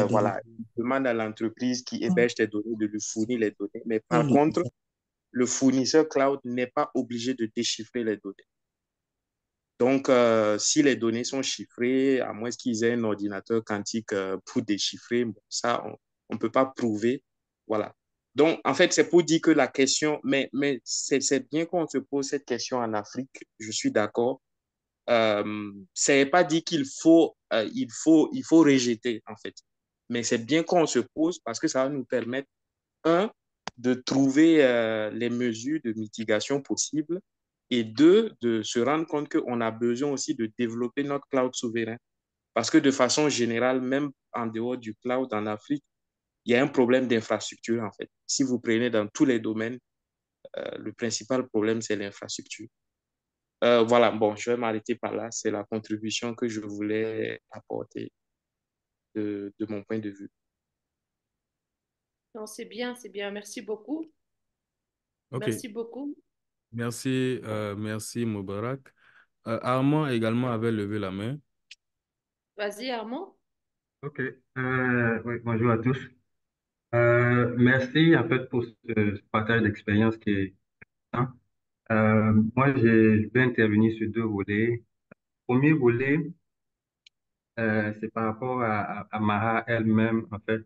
Speaker 4: voilà, il demande à l'entreprise qui héberge tes données de lui fournir les données. Mais par contre, le fournisseur cloud n'est pas obligé de déchiffrer les données. Donc, si les données sont chiffrées, à moins qu'ils aient un ordinateur quantique pour déchiffrer, bon, ça, on ne peut pas prouver. Voilà. Donc, en fait, c'est pour dire que la question, mais c'est bien qu'on se pose cette question en Afrique, je suis d'accord. C'est pas dit il faut rejeter, en fait. Mais c'est bien qu'on se pose parce que ça va nous permettre, un, de trouver les mesures de mitigation possibles et deux, de se rendre compte qu'on a besoin aussi de développer notre cloud souverain. Parce que de façon générale, même en dehors du cloud en Afrique, il y a un problème d'infrastructure en fait. Si vous prenez dans tous les domaines, le principal problème, c'est l'infrastructure. Voilà, bon, je vais m'arrêter par là. C'est la contribution que je voulais apporter de mon point de vue.
Speaker 2: Non, c'est bien, c'est bien. Merci beaucoup.
Speaker 3: Ok,
Speaker 2: Merci beaucoup.
Speaker 3: merci, merci Moubarak. Armand également avait levé la main.
Speaker 2: Vas-y, Armand.
Speaker 5: Ok, oui, bonjour à tous. Merci en fait pour ce partage d'expérience qui est important. Moi, je vais intervenir sur deux volets. Premier volet, c'est par rapport à Mara elle-même, en fait,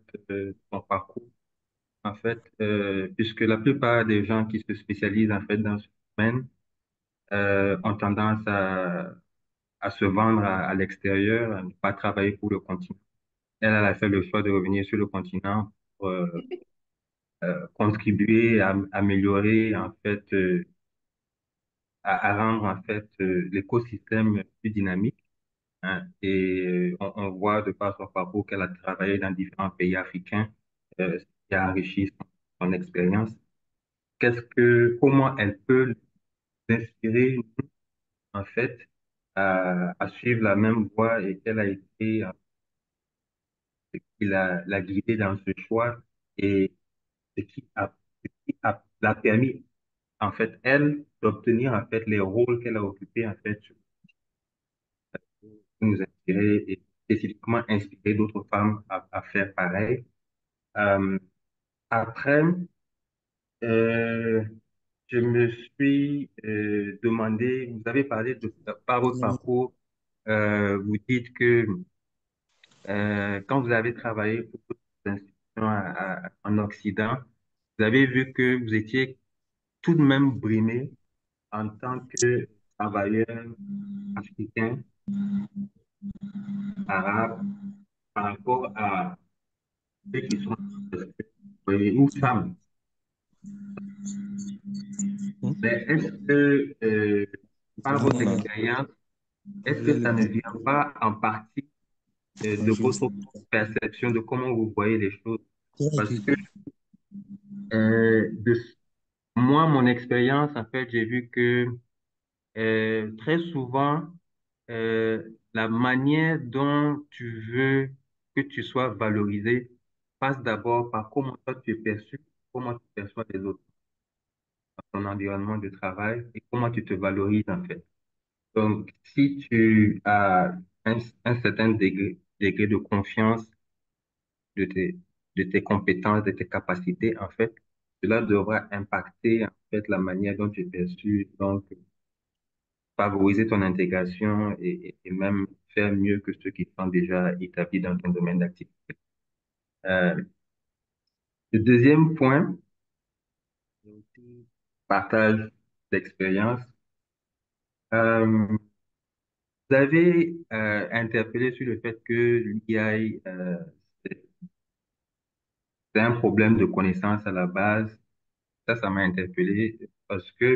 Speaker 5: son parcours, en fait, puisque la plupart des gens qui se spécialisent en fait dans ce domaine ont tendance à se vendre à l'extérieur, à ne pas travailler pour le continent. Elle a fait le choix de revenir sur le continent contribuer à améliorer en fait, à rendre en fait l'écosystème plus dynamique. Hein. Et on voit de par son parcours qu'elle a travaillé dans différents pays africains, ce qui a enrichi son expérience. Comment elle peut nous inspirer en fait à suivre la même voie et qu'elle a été, qui l'a guidée dans ce choix et ce qui l'a permis en fait elle d'obtenir en fait les rôles qu'elle a occupés en fait pour nous inspirer et spécifiquement inspirer d'autres femmes à faire pareil. Euh, Après, euh, je me suis demandé, vous avez parlé par votre parcours, vous dites que quand vous avez travaillé pour des institutions en Occident, vous avez vu que vous étiez tout de même brimé en tant que travailleur africain, arabe, par rapport à ceux qui sont ou femmes. Mais est-ce que, par votre expérience, est-ce que ça ne vient pas en partie de votre perception de comment vous voyez les choses? Parce que de moi, mon expérience, en fait, j'ai vu que très souvent, la manière dont tu veux que tu sois valorisé passe d'abord par comment toi tu es perçu, comment tu perçois les autres dans ton environnement de travail et comment tu te valorises en fait. Donc, si tu as un certain degré de confiance de de tes compétences, de tes capacités, en fait, cela devra impacter en fait la manière dont tu es perçu, donc favoriser ton intégration et même faire mieux que ceux qui sont déjà établis dans ton domaine d'activité. Euh, le deuxième point, partage d'expérience. Euh, Vous avez interpellé sur le fait que l'IA, c'est c'est un problème de connaissance à la base. Ça m'a interpellé parce que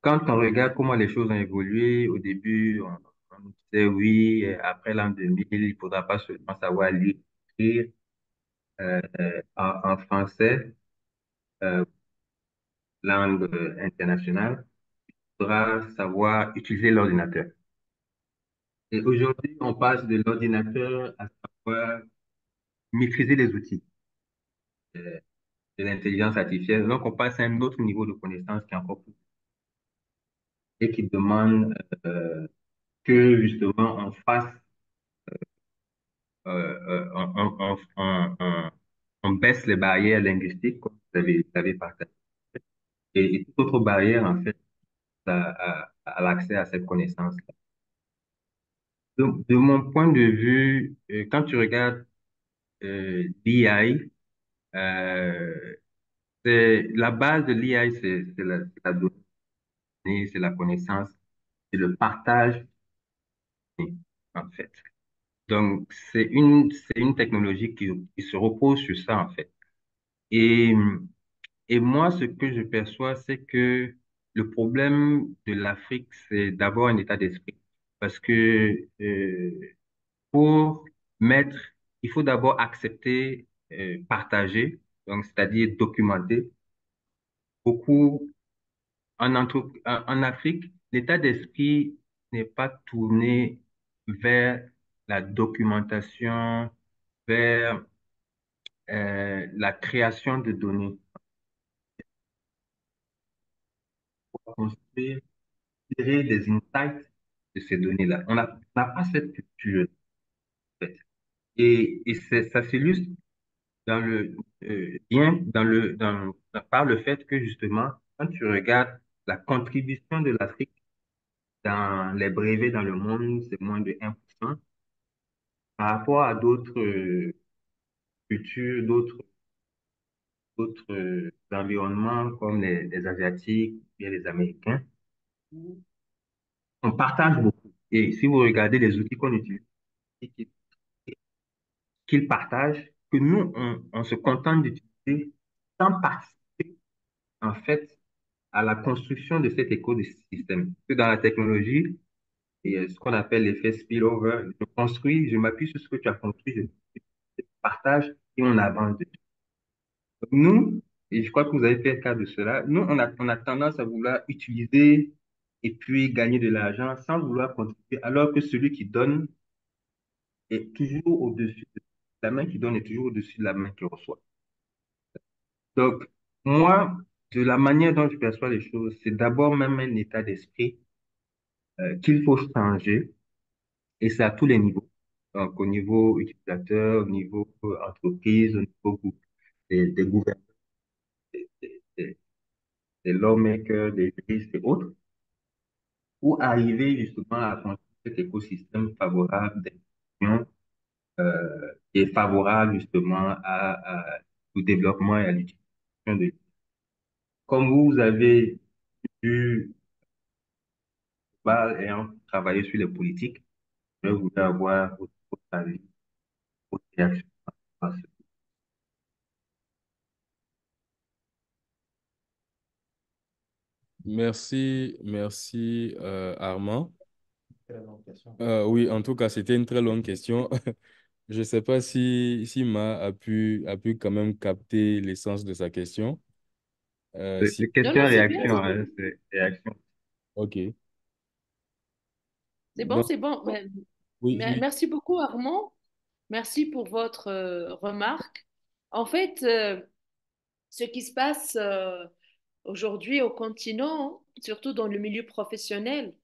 Speaker 5: quand on regarde comment les choses ont évolué, au début, on disait oui, après l'an 2000, il ne faudra pas seulement savoir lire, écrire en français, euh, langue internationale, il faudra savoir utiliser l'ordinateur. Et aujourd'hui, on passe de l'ordinateur à savoir maîtriser les outils de l'intelligence artificielle. Donc, on passe à un autre niveau de connaissance qui est encore plus et qui demande que justement on fasse, on baisse les barrières linguistiques, comme vous avez partagé, et toute autre barrière, en fait, à l'accès à cette connaissance-là. Donc, de mon point de vue, quand tu regardes l'IA, euh, la base de l'IA, c'est la donnée, c'est la connaissance, c'est le partage, en fait. Donc, c'est une technologie qui se repose sur ça, en fait. Et, et moi, ce que je perçois, c'est que le problème de l'Afrique, c'est d'abord un état d'esprit. Parce que pour mettre, il faut d'abord accepter, partager, donc c'est-à-dire documenter. Beaucoup en Afrique, l'état d'esprit n'est pas tourné vers la documentation, vers la création de données pour construire, tirer des insights de ces données-là. On n'a pas cette culture, en fait. Ça s'illustre bien par le fait que justement, quand tu regardes la contribution de l'Afrique dans les brevets dans le monde, c'est moins de 1%. Par rapport à d'autres cultures, d'autres environnements comme les Asiatiques, bien les Américains, on partage beaucoup. Et si vous regardez les outils qu'on utilise, et qu'ils partagent, que nous, on se contente d'utiliser utiliser sans participer, en fait, à la construction de cet écosystème. Que dans la technologie, et ce qu'on appelle l'effet spillover, je construis, je m'appuie sur ce que tu as construit, je partage et on avance. Nous, et je crois que vous avez fait le cas de cela, nous, on a tendance à vouloir utiliser et puis gagner de l'argent sans vouloir contribuer, alors que celui qui donne est toujours au-dessus. La main qui donne est toujours au-dessus de la main qui reçoit. Donc, moi, de la manière dont je perçois les choses, c'est d'abord même un état d'esprit qu'il faut changer, et c'est à tous les niveaux. Donc, au niveau utilisateur, au niveau entreprise, au niveau des gouvernants, des, des- des lawmakers, des juristes et autres, pour arriver justement à construire cet écosystème favorable d'innovation, qui est favorable justement au développement et à l'utilisation de. Comme vous avez eu, ayant travaillé sur les politiques, je voudrais avoir votre avis, votre réaction à ce.
Speaker 3: Merci, merci Armand.
Speaker 1: Très bonne question.
Speaker 3: Oui, en tout cas, c'était une très longue question. Je ne sais pas si Ma a pu quand même capter l'essence de sa question. Si...
Speaker 5: C'est
Speaker 2: Non, non, c'est bien,
Speaker 5: question-réaction,
Speaker 2: c'est bien.
Speaker 5: hein, c'est réaction.
Speaker 3: OK.
Speaker 2: C'est bon,
Speaker 3: Donc,
Speaker 2: c'est bon.
Speaker 3: oui, oui.
Speaker 2: Merci beaucoup, Armand. Merci pour votre remarque. En fait, ce qui se passe aujourd'hui au continent, surtout dans le milieu professionnel,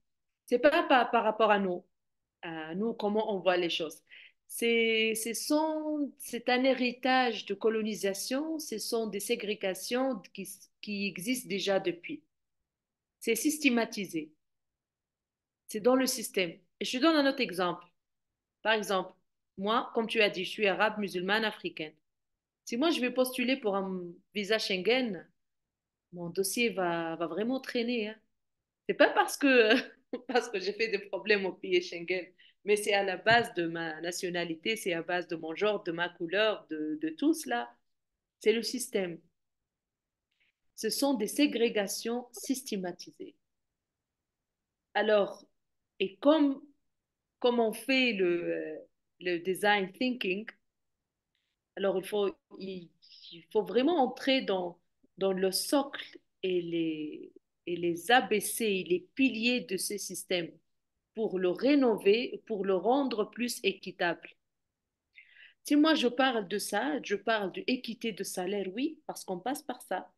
Speaker 2: c'est pas par rapport à nous, comment on voit les choses. C'est un héritage de colonisation, ce sont des ségrégations qui existent déjà depuis. C'est systématisé, c'est dans le système. Et je te donne un autre exemple. Par exemple, moi, comme tu as dit, je suis arabe, musulmane, africaine. Si moi, je vais postuler pour un visa Schengen, mon dossier va vraiment traîner, hein. C'est pas parce que, parce que j'ai fait des problèmes au pays Schengen, mais c'est à la base de ma nationalité, c'est à base de mon genre, de ma couleur, de tout cela. C'est le système. Ce sont des ségrégations systématisées. Alors, et comme on fait le design thinking, alors il faut vraiment entrer dans le socle et les ABC, les piliers de ce système pour le rénover, pour le rendre plus équitable. Si moi je parle de ça, je parle d'équité de salaire, oui, parce qu'on passe par ça.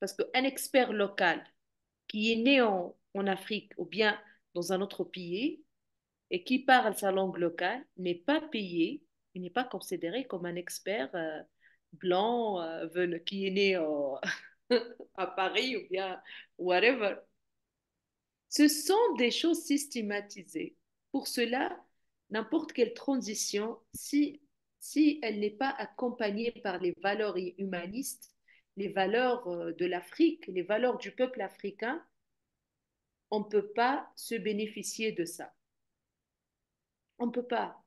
Speaker 2: Parce qu'un expert local qui est né en Afrique ou bien dans un autre pays et qui parle sa langue locale n'est pas payé, il n'est pas considéré comme un expert blanc qui est né à Paris ou bien whatever. Ce sont des choses systématisées. Pour cela, n'importe quelle transition, si elle n'est pas accompagnée par les valeurs humanistes, les valeurs de l'Afrique, les valeurs du peuple africain, on ne peut pas se bénéficier de ça. On ne peut pas.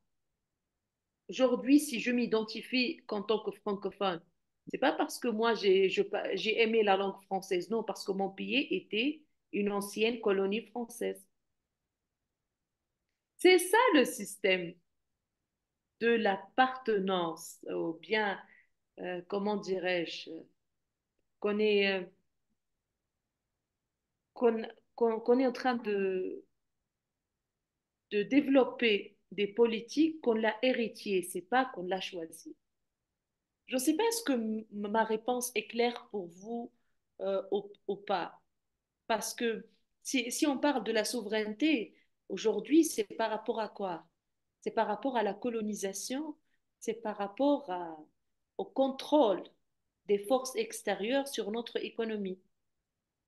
Speaker 2: Aujourd'hui, si je m'identifie en tant que francophone, c'est pas parce que moi j'ai aimé la langue française, non, parce que mon pays était une ancienne colonie française. C'est ça le système de l'appartenance, ou bien, comment dirais-je, qu'on est, qu'on, qu'on est en train de développer des politiques qu'on l'a héritier, c'est pas qu'on l'a choisi. Je ne sais pas est-ce que ma réponse est claire pour vous ou pas. Parce que si on parle de la souveraineté, aujourd'hui, c'est par rapport à quoi? C'est par rapport à la colonisation, c'est par rapport au contrôle des forces extérieures sur notre économie.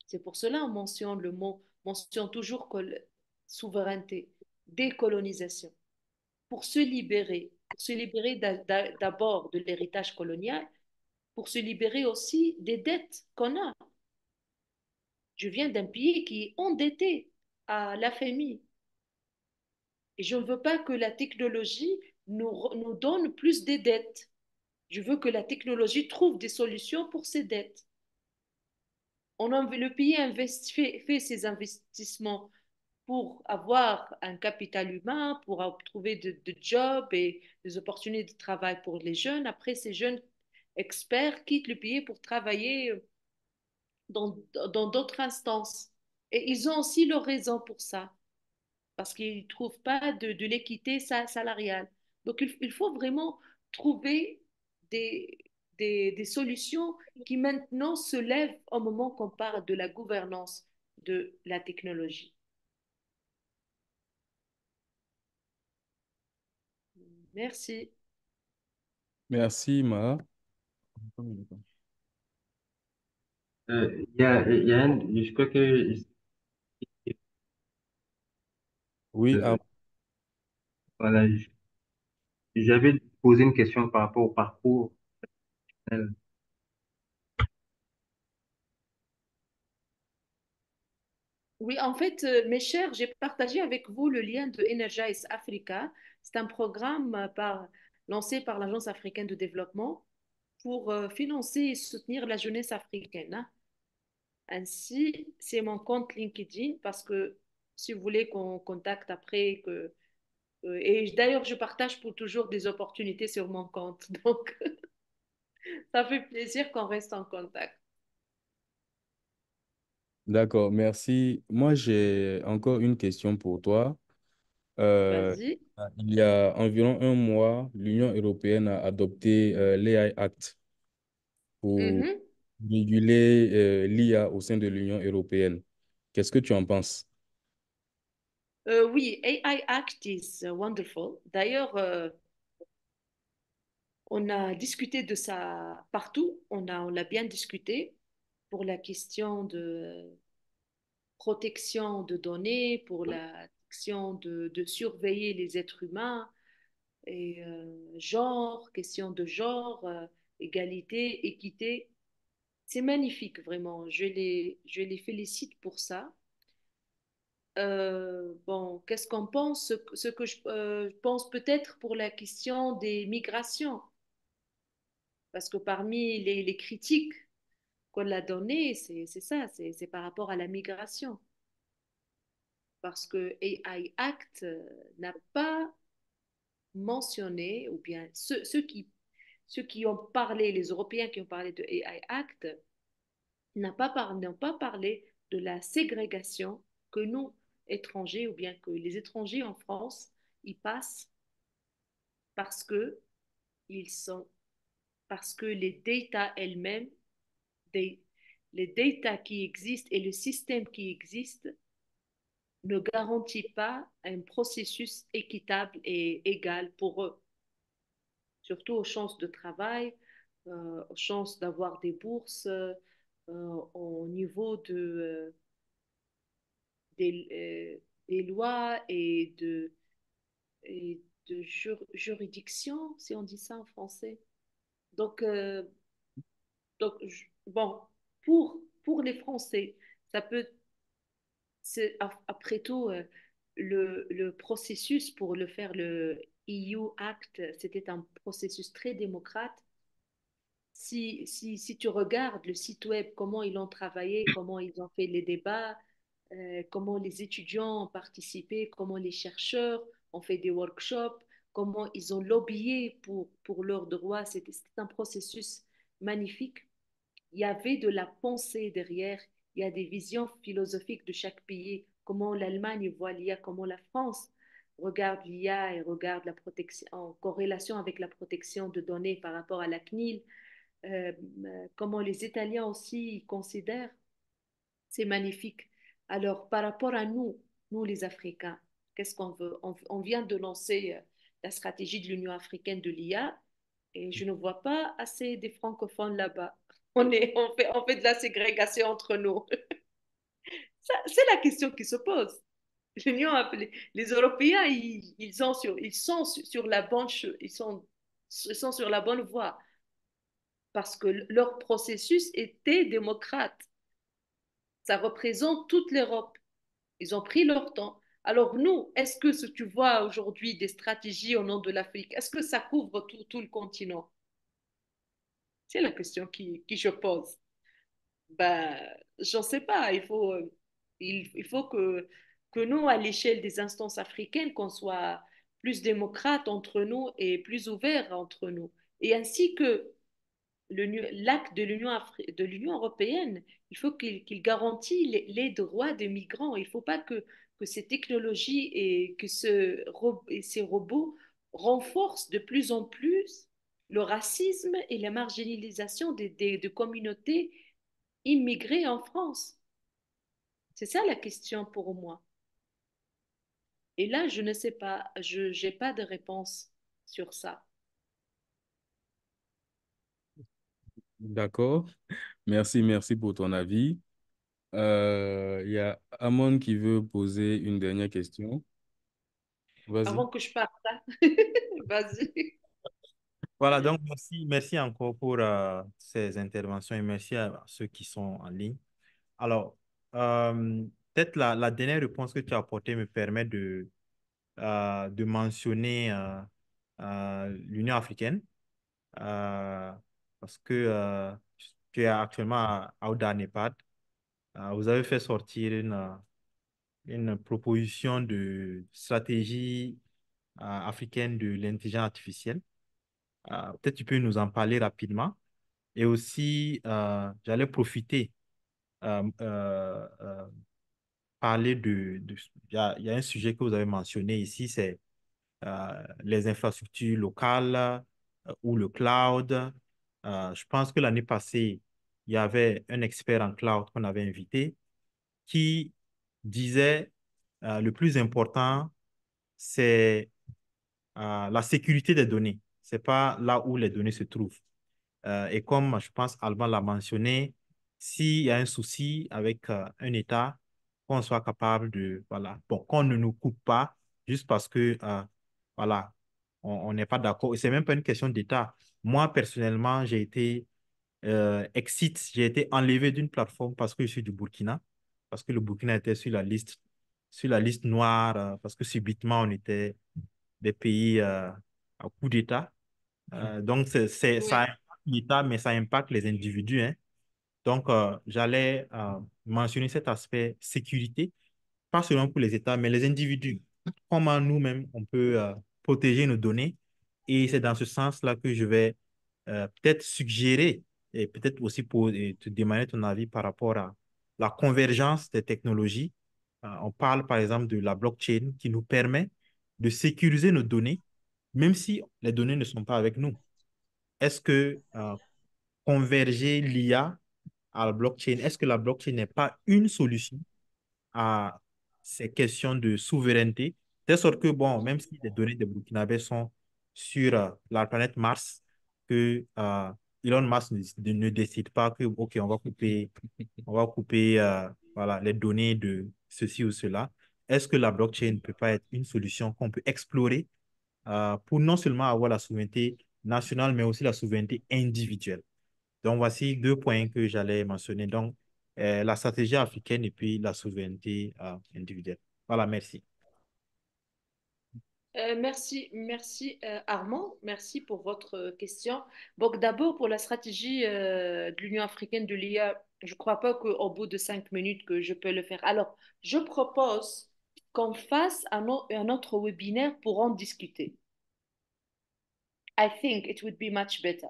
Speaker 2: C'est pour cela qu'on mentionne le mot, mentionne toujours souveraineté, décolonisation, pour se libérer d'abord de l'héritage colonial, pour se libérer aussi des dettes qu'on a. Je viens d'un pays qui est endetté à la famille. Et je ne veux pas que la technologie nous donne plus de dettes. Je veux que la technologie trouve des solutions pour ces dettes. Le pays fait ses investissements pour avoir un capital humain, pour trouver de jobs et des opportunités de travail pour les jeunes. Après, ces jeunes experts quittent le pays pour travailler dans d'autres instances. Et ils ont aussi leur raison pour ça, parce qu'ils ne trouvent pas de l'équité salariale. Donc, il faut vraiment trouver des, des solutions qui maintenant se lèvent au moment qu'on parle de la gouvernance de la technologie. Merci.
Speaker 3: Merci, Mara.
Speaker 5: Je crois que
Speaker 3: Oui,
Speaker 5: voilà, j'avais posé une question par rapport au parcours.
Speaker 2: Oui, en fait, mes chers, j'ai partagé avec vous le lien de Energize Africa. C'est un programme lancé par l'Agence africaine de développement pour financer et soutenir la jeunesse africaine, hein. Ainsi, c'est mon compte LinkedIn parce que si vous voulez qu'on contacte après, et d'ailleurs, je partage pour toujours des opportunités sur mon compte. Donc, ça fait plaisir qu'on reste en contact.
Speaker 3: d'accord, merci. Moi, j'ai encore une question pour toi. Euh,
Speaker 2: Vas-y.
Speaker 3: il y a environ un mois, l'Union européenne a adopté l'AI Act pour
Speaker 2: Mhm.
Speaker 3: réguler l'IA au sein de l'Union européenne. Qu'est-ce que tu en penses?
Speaker 2: Oui, AI Act is wonderful. D'ailleurs, on a discuté de ça partout. On l'a bien discuté pour la question de protection de données, pour la question de surveiller les êtres humains et genre, question de genre, égalité, équité. C'est magnifique, vraiment. Je les félicite pour ça. Bon, qu'est-ce qu'on pense? Ce que je pense peut-être pour la question des migrations, parce que parmi les critiques qu'on a données, c'est ça, c'est par rapport à la migration. Parce que AI Act n'a pas mentionné, ou bien ceux qui ont parlé, les Européens qui ont parlé de AI Act, n'ont pas parlé de la ségrégation que nous, étrangers, ou bien que les étrangers en France, ils passent parce que ils sont, parce que les data elles-mêmes, des, les data qui existent et le système qui existe ne garantit pas un processus équitable et égal pour eux, surtout aux chances de travail, aux chances d'avoir des bourses, au niveau des lois et de juridiction, si on dit ça en français. Donc, bon, pour les Français, ça peut, après tout, le processus pour le faire, le EU Act, c'était un processus très démocrate. Si tu regardes le site web, comment ils ont travaillé, comment ils ont fait les débats, comment les étudiants ont participé, comment les chercheurs ont fait des workshops, comment ils ont lobbyé pour leurs droits, c'était un processus magnifique. Il y avait de la pensée derrière, il y a des visions philosophiques de chaque pays, comment l'Allemagne voit l'IA, comment la France regarde l'IA et regarde la protection en corrélation avec la protection de données par rapport à la CNIL, euh, comment les Italiens aussi considèrent. C'est magnifique. Alors, par rapport à nous, nous les Africains, qu'est-ce qu'on veut? On vient de lancer la stratégie de l'Union africaine de l'IA et je ne vois pas assez des francophones là-bas. On fait de la ségrégation entre nous. C'est la question qui se pose. Les Européens, ils sont sur la bonne, ils sont sur la bonne voie parce que leur processus était démocrate. Ça représente toute l'Europe. Ils ont pris leur temps. Alors nous, est-ce que ce que tu vois aujourd'hui des stratégies au nom de l'Afrique, est-ce que ça couvre tout le continent? C'est la question qui je pose. Ben, j'en sais pas. Il faut que nous, à l'échelle des instances africaines, qu'on soit plus démocrate entre nous et plus ouvert entre nous. Et ainsi que l'acte de l'Union européenne, il faut qu'il garantisse les droits des migrants. Il ne faut pas que ces technologies et que et ces robots renforcent de plus en plus le racisme et la marginalisation de communautés immigrées en France. C'est ça la question pour moi. Et là, je ne sais pas, je n'ai pas de réponse sur ça.
Speaker 3: D'accord. Merci pour ton avis. Il y a Amon qui veut poser une dernière question. Vas-y.
Speaker 2: Avant que je parte, hein. Vas-y.
Speaker 1: Voilà, donc merci encore pour ces interventions et merci à ceux qui sont en ligne. Alors, peut-être la dernière réponse que tu as apportée me permet de mentionner l'Union africaine euh, parce que tu es actuellement à Ouda, Nepad. Vous avez fait sortir une proposition de stratégie africaine de l'intelligence artificielle. Peut-être tu peux nous en parler rapidement. Et aussi, j'allais profiter, parler il y a un sujet que vous avez mentionné ici, c'est les infrastructures locales ou le cloud. Je pense que l'année passée, il y avait un expert en cloud qu'on avait invité qui disait le plus important, c'est la sécurité des données. C'est pas là où les données se trouvent. Et comme je pense Alban l'a mentionné, s'il y a un souci avec un État, qu'on soit capable de, voilà, bon, qu'on ne nous coupe pas juste parce que, voilà, on n'est pas d'accord. Et c'est même pas une question d'État. Moi, personnellement, j'ai été enlevé d'une plateforme parce que je suis du Burkina, parce que le Burkina était sur la liste noire, parce que subitement, on était des pays à coup d'État. Donc, ça
Speaker 2: Oui.
Speaker 1: impacte l'État, mais ça impacte les individus, hein. Donc, j'allais mentionner cet aspect sécurité, pas seulement pour les États, mais les individus. Comment nous-mêmes, on peut protéger nos données. Et c'est dans ce sens-là que je vais peut-être suggérer et peut-être aussi et te demander ton avis par rapport à la convergence des technologies. On parle par exemple de la blockchain qui nous permet de sécuriser nos données, même si les données ne sont pas avec nous. Est-ce que converger l'IA à la blockchain, est-ce que la blockchain n'est pas une solution à ces questions de souveraineté, de sorte que, bon, même si les données des Burkinabés sont sur la planète Mars, que Elon Musk ne décide pas que, OK, on va couper voilà, les données de ceci ou cela, est-ce que la blockchain ne peut pas être une solution qu'on peut explorer pour non seulement avoir la souveraineté nationale, mais aussi la souveraineté individuelle? Donc, voici deux points que j'allais mentionner. Donc, la stratégie africaine et puis la souveraineté individuelle. Voilà, merci.
Speaker 2: Merci Armand, merci pour votre question. Donc d'abord pour la stratégie de l'Union africaine de l'IA, je ne crois pas qu'au bout de 5 minutes que je peux le faire. Alors, je propose qu'on fasse un autre webinaire pour en discuter. I think it would be much better.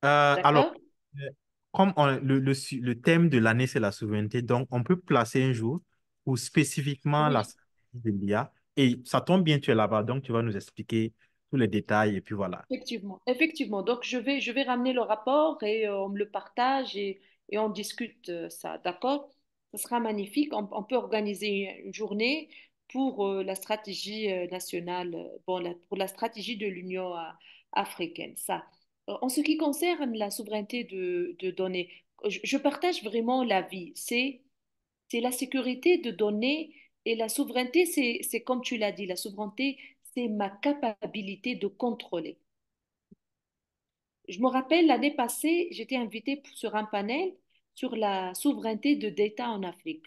Speaker 1: Alors,
Speaker 2: D'accord?
Speaker 1: euh, comme le thème de l'année, c'est la souveraineté, donc on peut placer un jour pour spécifiquement la
Speaker 2: Oui.
Speaker 1: stratégie de l'IA. Et ça tombe bien, tu es là-bas, donc tu vas nous expliquer tous les détails et puis voilà.
Speaker 2: Effectivement, effectivement. Donc, je vais ramener le rapport et on me le partage et on discute ça, d'accord? Ce sera magnifique. On peut organiser une journée pour la stratégie nationale, bon, pour la stratégie de l'Union africaine. Ça. En ce qui concerne la souveraineté de données, je partage vraiment l'avis. C'est la sécurité de données et la souveraineté, c'est comme tu l'as dit, la souveraineté, c'est ma capacité de contrôler. Je me rappelle l'année passée, j'étais invitée sur un panel sur la souveraineté de d'État en Afrique.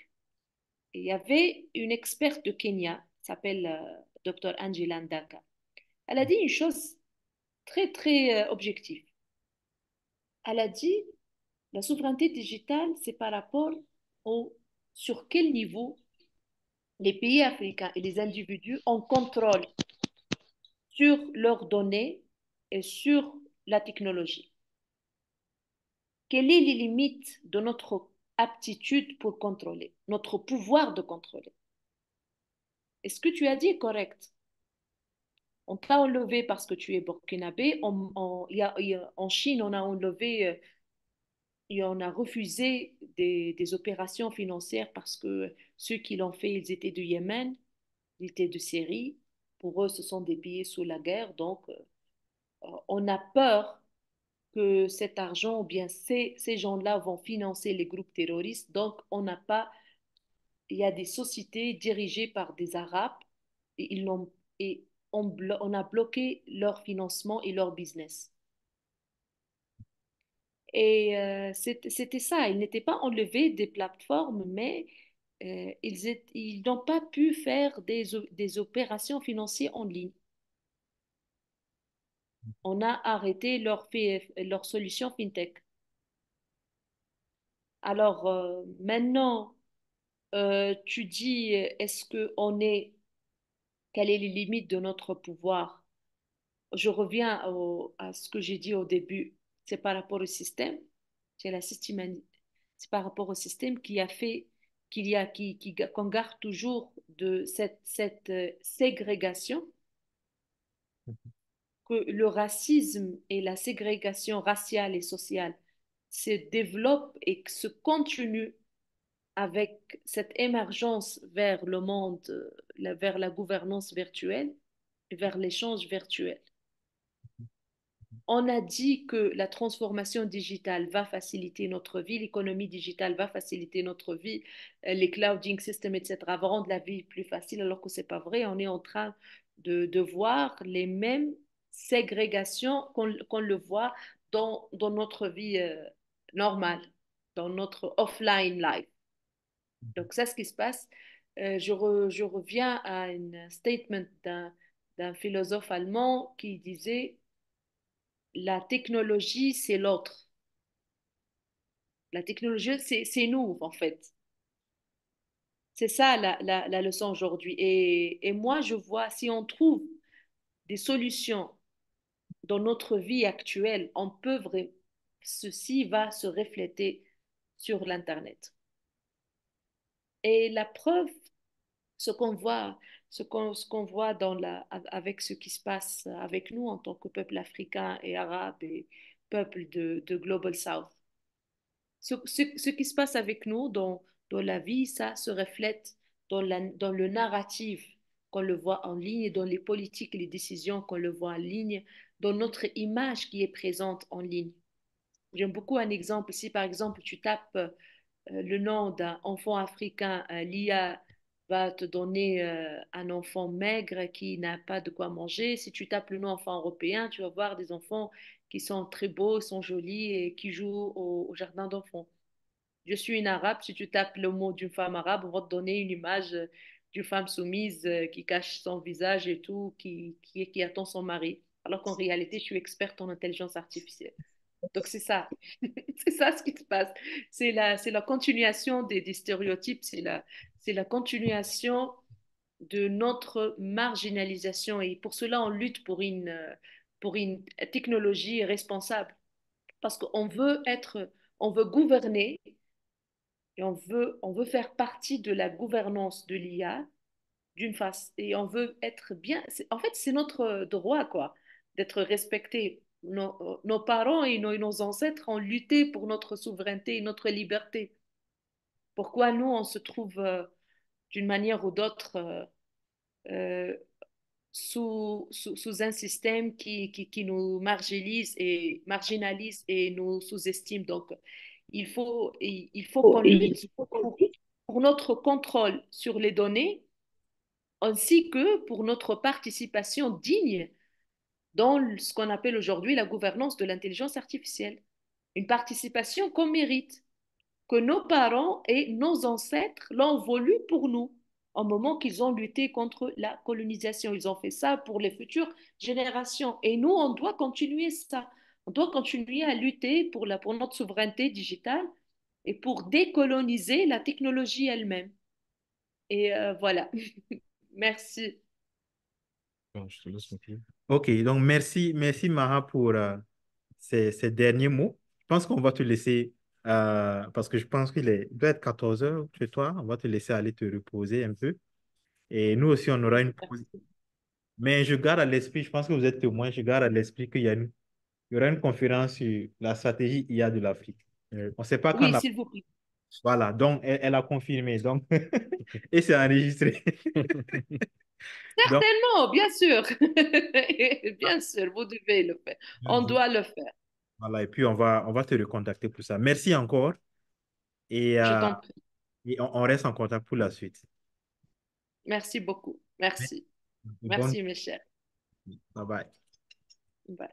Speaker 2: Et il y avait une experte de Kenya, qui s'appelle Dr. Angela Ndaka. Elle a dit une chose très, très objectif. Elle a dit, la souveraineté digitale, c'est par rapport au sur quel niveau les pays africains et les individus ont contrôle sur leurs données et sur la technologie. Quelles sont les limites de notre aptitude pour contrôler, notre pouvoir de contrôler? Et ce que tu as dit est correct. On t'a enlevé parce que tu es burkinabé. En Chine, on a enlevé et on a refusé des opérations financières parce que ceux qui l'ont fait, ils étaient du Yémen, ils étaient de Syrie. Pour eux, ce sont des pays sous la guerre. Donc, on a peur que cet argent ou bien ces gens-là vont financer les groupes terroristes. Donc, on n'a pas, il y a des sociétés dirigées par des Arabes et, et on a bloqué leur financement et leur business. Et c'était ça, ils n'étaient pas enlevés des plateformes, mais ils n'ont pas pu faire des opérations financières en ligne. On a arrêté leur solution FinTech. Alors maintenant, tu dis, est-ce que on est, quelles sont les limites de notre pouvoir? Je reviens à ce que j'ai dit au début. C'est par rapport au système. C'est la c'est par rapport au système qui a fait qu'on garde toujours de cette ségrégation, que le racisme et la ségrégation raciale et sociale se développent et se continuent avec cette émergence vers le monde, vers la gouvernance virtuelle, vers l'échange virtuel. On a dit que la transformation digitale va faciliter notre vie, l'économie digitale va faciliter notre vie, les clouding systems, etc., vont rendre la vie plus facile, alors que ce n'est pas vrai. On est en train de voir les mêmes ségrégations qu'on le voit dans notre vie normale, dans notre offline life. Donc, c'est ce qui se passe. Je reviens à un statement d'un philosophe allemand qui disait la technologie, c'est l'autre. La technologie, c'est nous, en fait. C'est ça la leçon aujourd'hui. Et moi, je vois, si on trouve des solutions dans notre vie actuelle, ceci va se refléter sur l'Internet. Et la preuve, ce qu'on voit avec ce qui se passe avec nous en tant que peuple africain et arabe et peuple de Global South. Ce qui se passe avec nous dans la vie, ça se reflète dans le narratif qu'on le voit en ligne, dans les politiques et les décisions qu'on le voit en ligne, dans notre image qui est présente en ligne. J'aime beaucoup un exemple. Si par exemple tu tapes le nom d'un enfant africain, l'IA va te donner un enfant maigre qui n'a pas de quoi manger. Si tu tapes le nom enfant européen, tu vas voir des enfants qui sont très beaux, sont jolis et qui jouent au jardin d'enfants. Je suis une arabe, si tu tapes le mot d'une femme arabe, on va te donner une image d'une femme soumise qui cache son visage et tout, qui attend son mari. Alors qu'en réalité, je suis experte en intelligence artificielle. Donc, c'est ça. C'est ça ce qui se passe. C'est la continuation des stéréotypes, c'est la continuation de notre marginalisation. Et pour cela, on lutte pour une technologie responsable. Parce on veut gouverner et on veut faire partie de la gouvernance de l'IA d'une face. Et on veut être bien. En fait, c'est notre droit, quoi, d'être respecté. Nos parents et nos ancêtres ont lutté pour notre souveraineté et notre liberté. Pourquoi nous, on se trouve d'une manière ou d'autre euh, sous un système qui nous marginalise et nous sous-estime. Donc, il faut qu'on lutte pour notre contrôle sur les données ainsi que pour notre participation digne dans ce qu'on appelle aujourd'hui la gouvernance de l'intelligence artificielle. Une participation qu'on mérite, que nos parents et nos ancêtres l'ont voulu pour nous. au moment qu'ils ont lutté contre la colonisation. Ils ont fait ça pour les futures générations. Et nous, on doit continuer ça. On doit continuer à lutter pour notre souveraineté digitale et pour décoloniser la technologie elle-même. Et voilà. Merci.
Speaker 3: Bon, je te laisse continuer.
Speaker 1: Ok, donc merci Maha pour ces derniers mots. Je pense qu'on va te laisser, parce que je pense il doit être 14 heures chez toi, on va te laisser aller te reposer un peu. Et nous aussi, on aura une pause. Mais je garde à l'esprit, je pense que vous êtes témoin, je garde à l'esprit il y aura une conférence sur la stratégie IA de l'Afrique. On ne sait pas quand.
Speaker 2: Oui, s'il vous plaît.
Speaker 1: Voilà, donc elle a confirmé. Donc, et c'est enregistré. Donc,
Speaker 2: Certainement, bien sûr. Bien sûr, vous devez le faire. On doit le faire.
Speaker 1: voilà, et puis on va te recontacter pour ça. Merci encore et,
Speaker 2: Je t'en prie.
Speaker 1: on reste en contact pour la suite.
Speaker 2: Merci beaucoup. Merci.
Speaker 1: Bonne,
Speaker 2: Merci, mes chers.
Speaker 1: bye bye.
Speaker 2: Bye.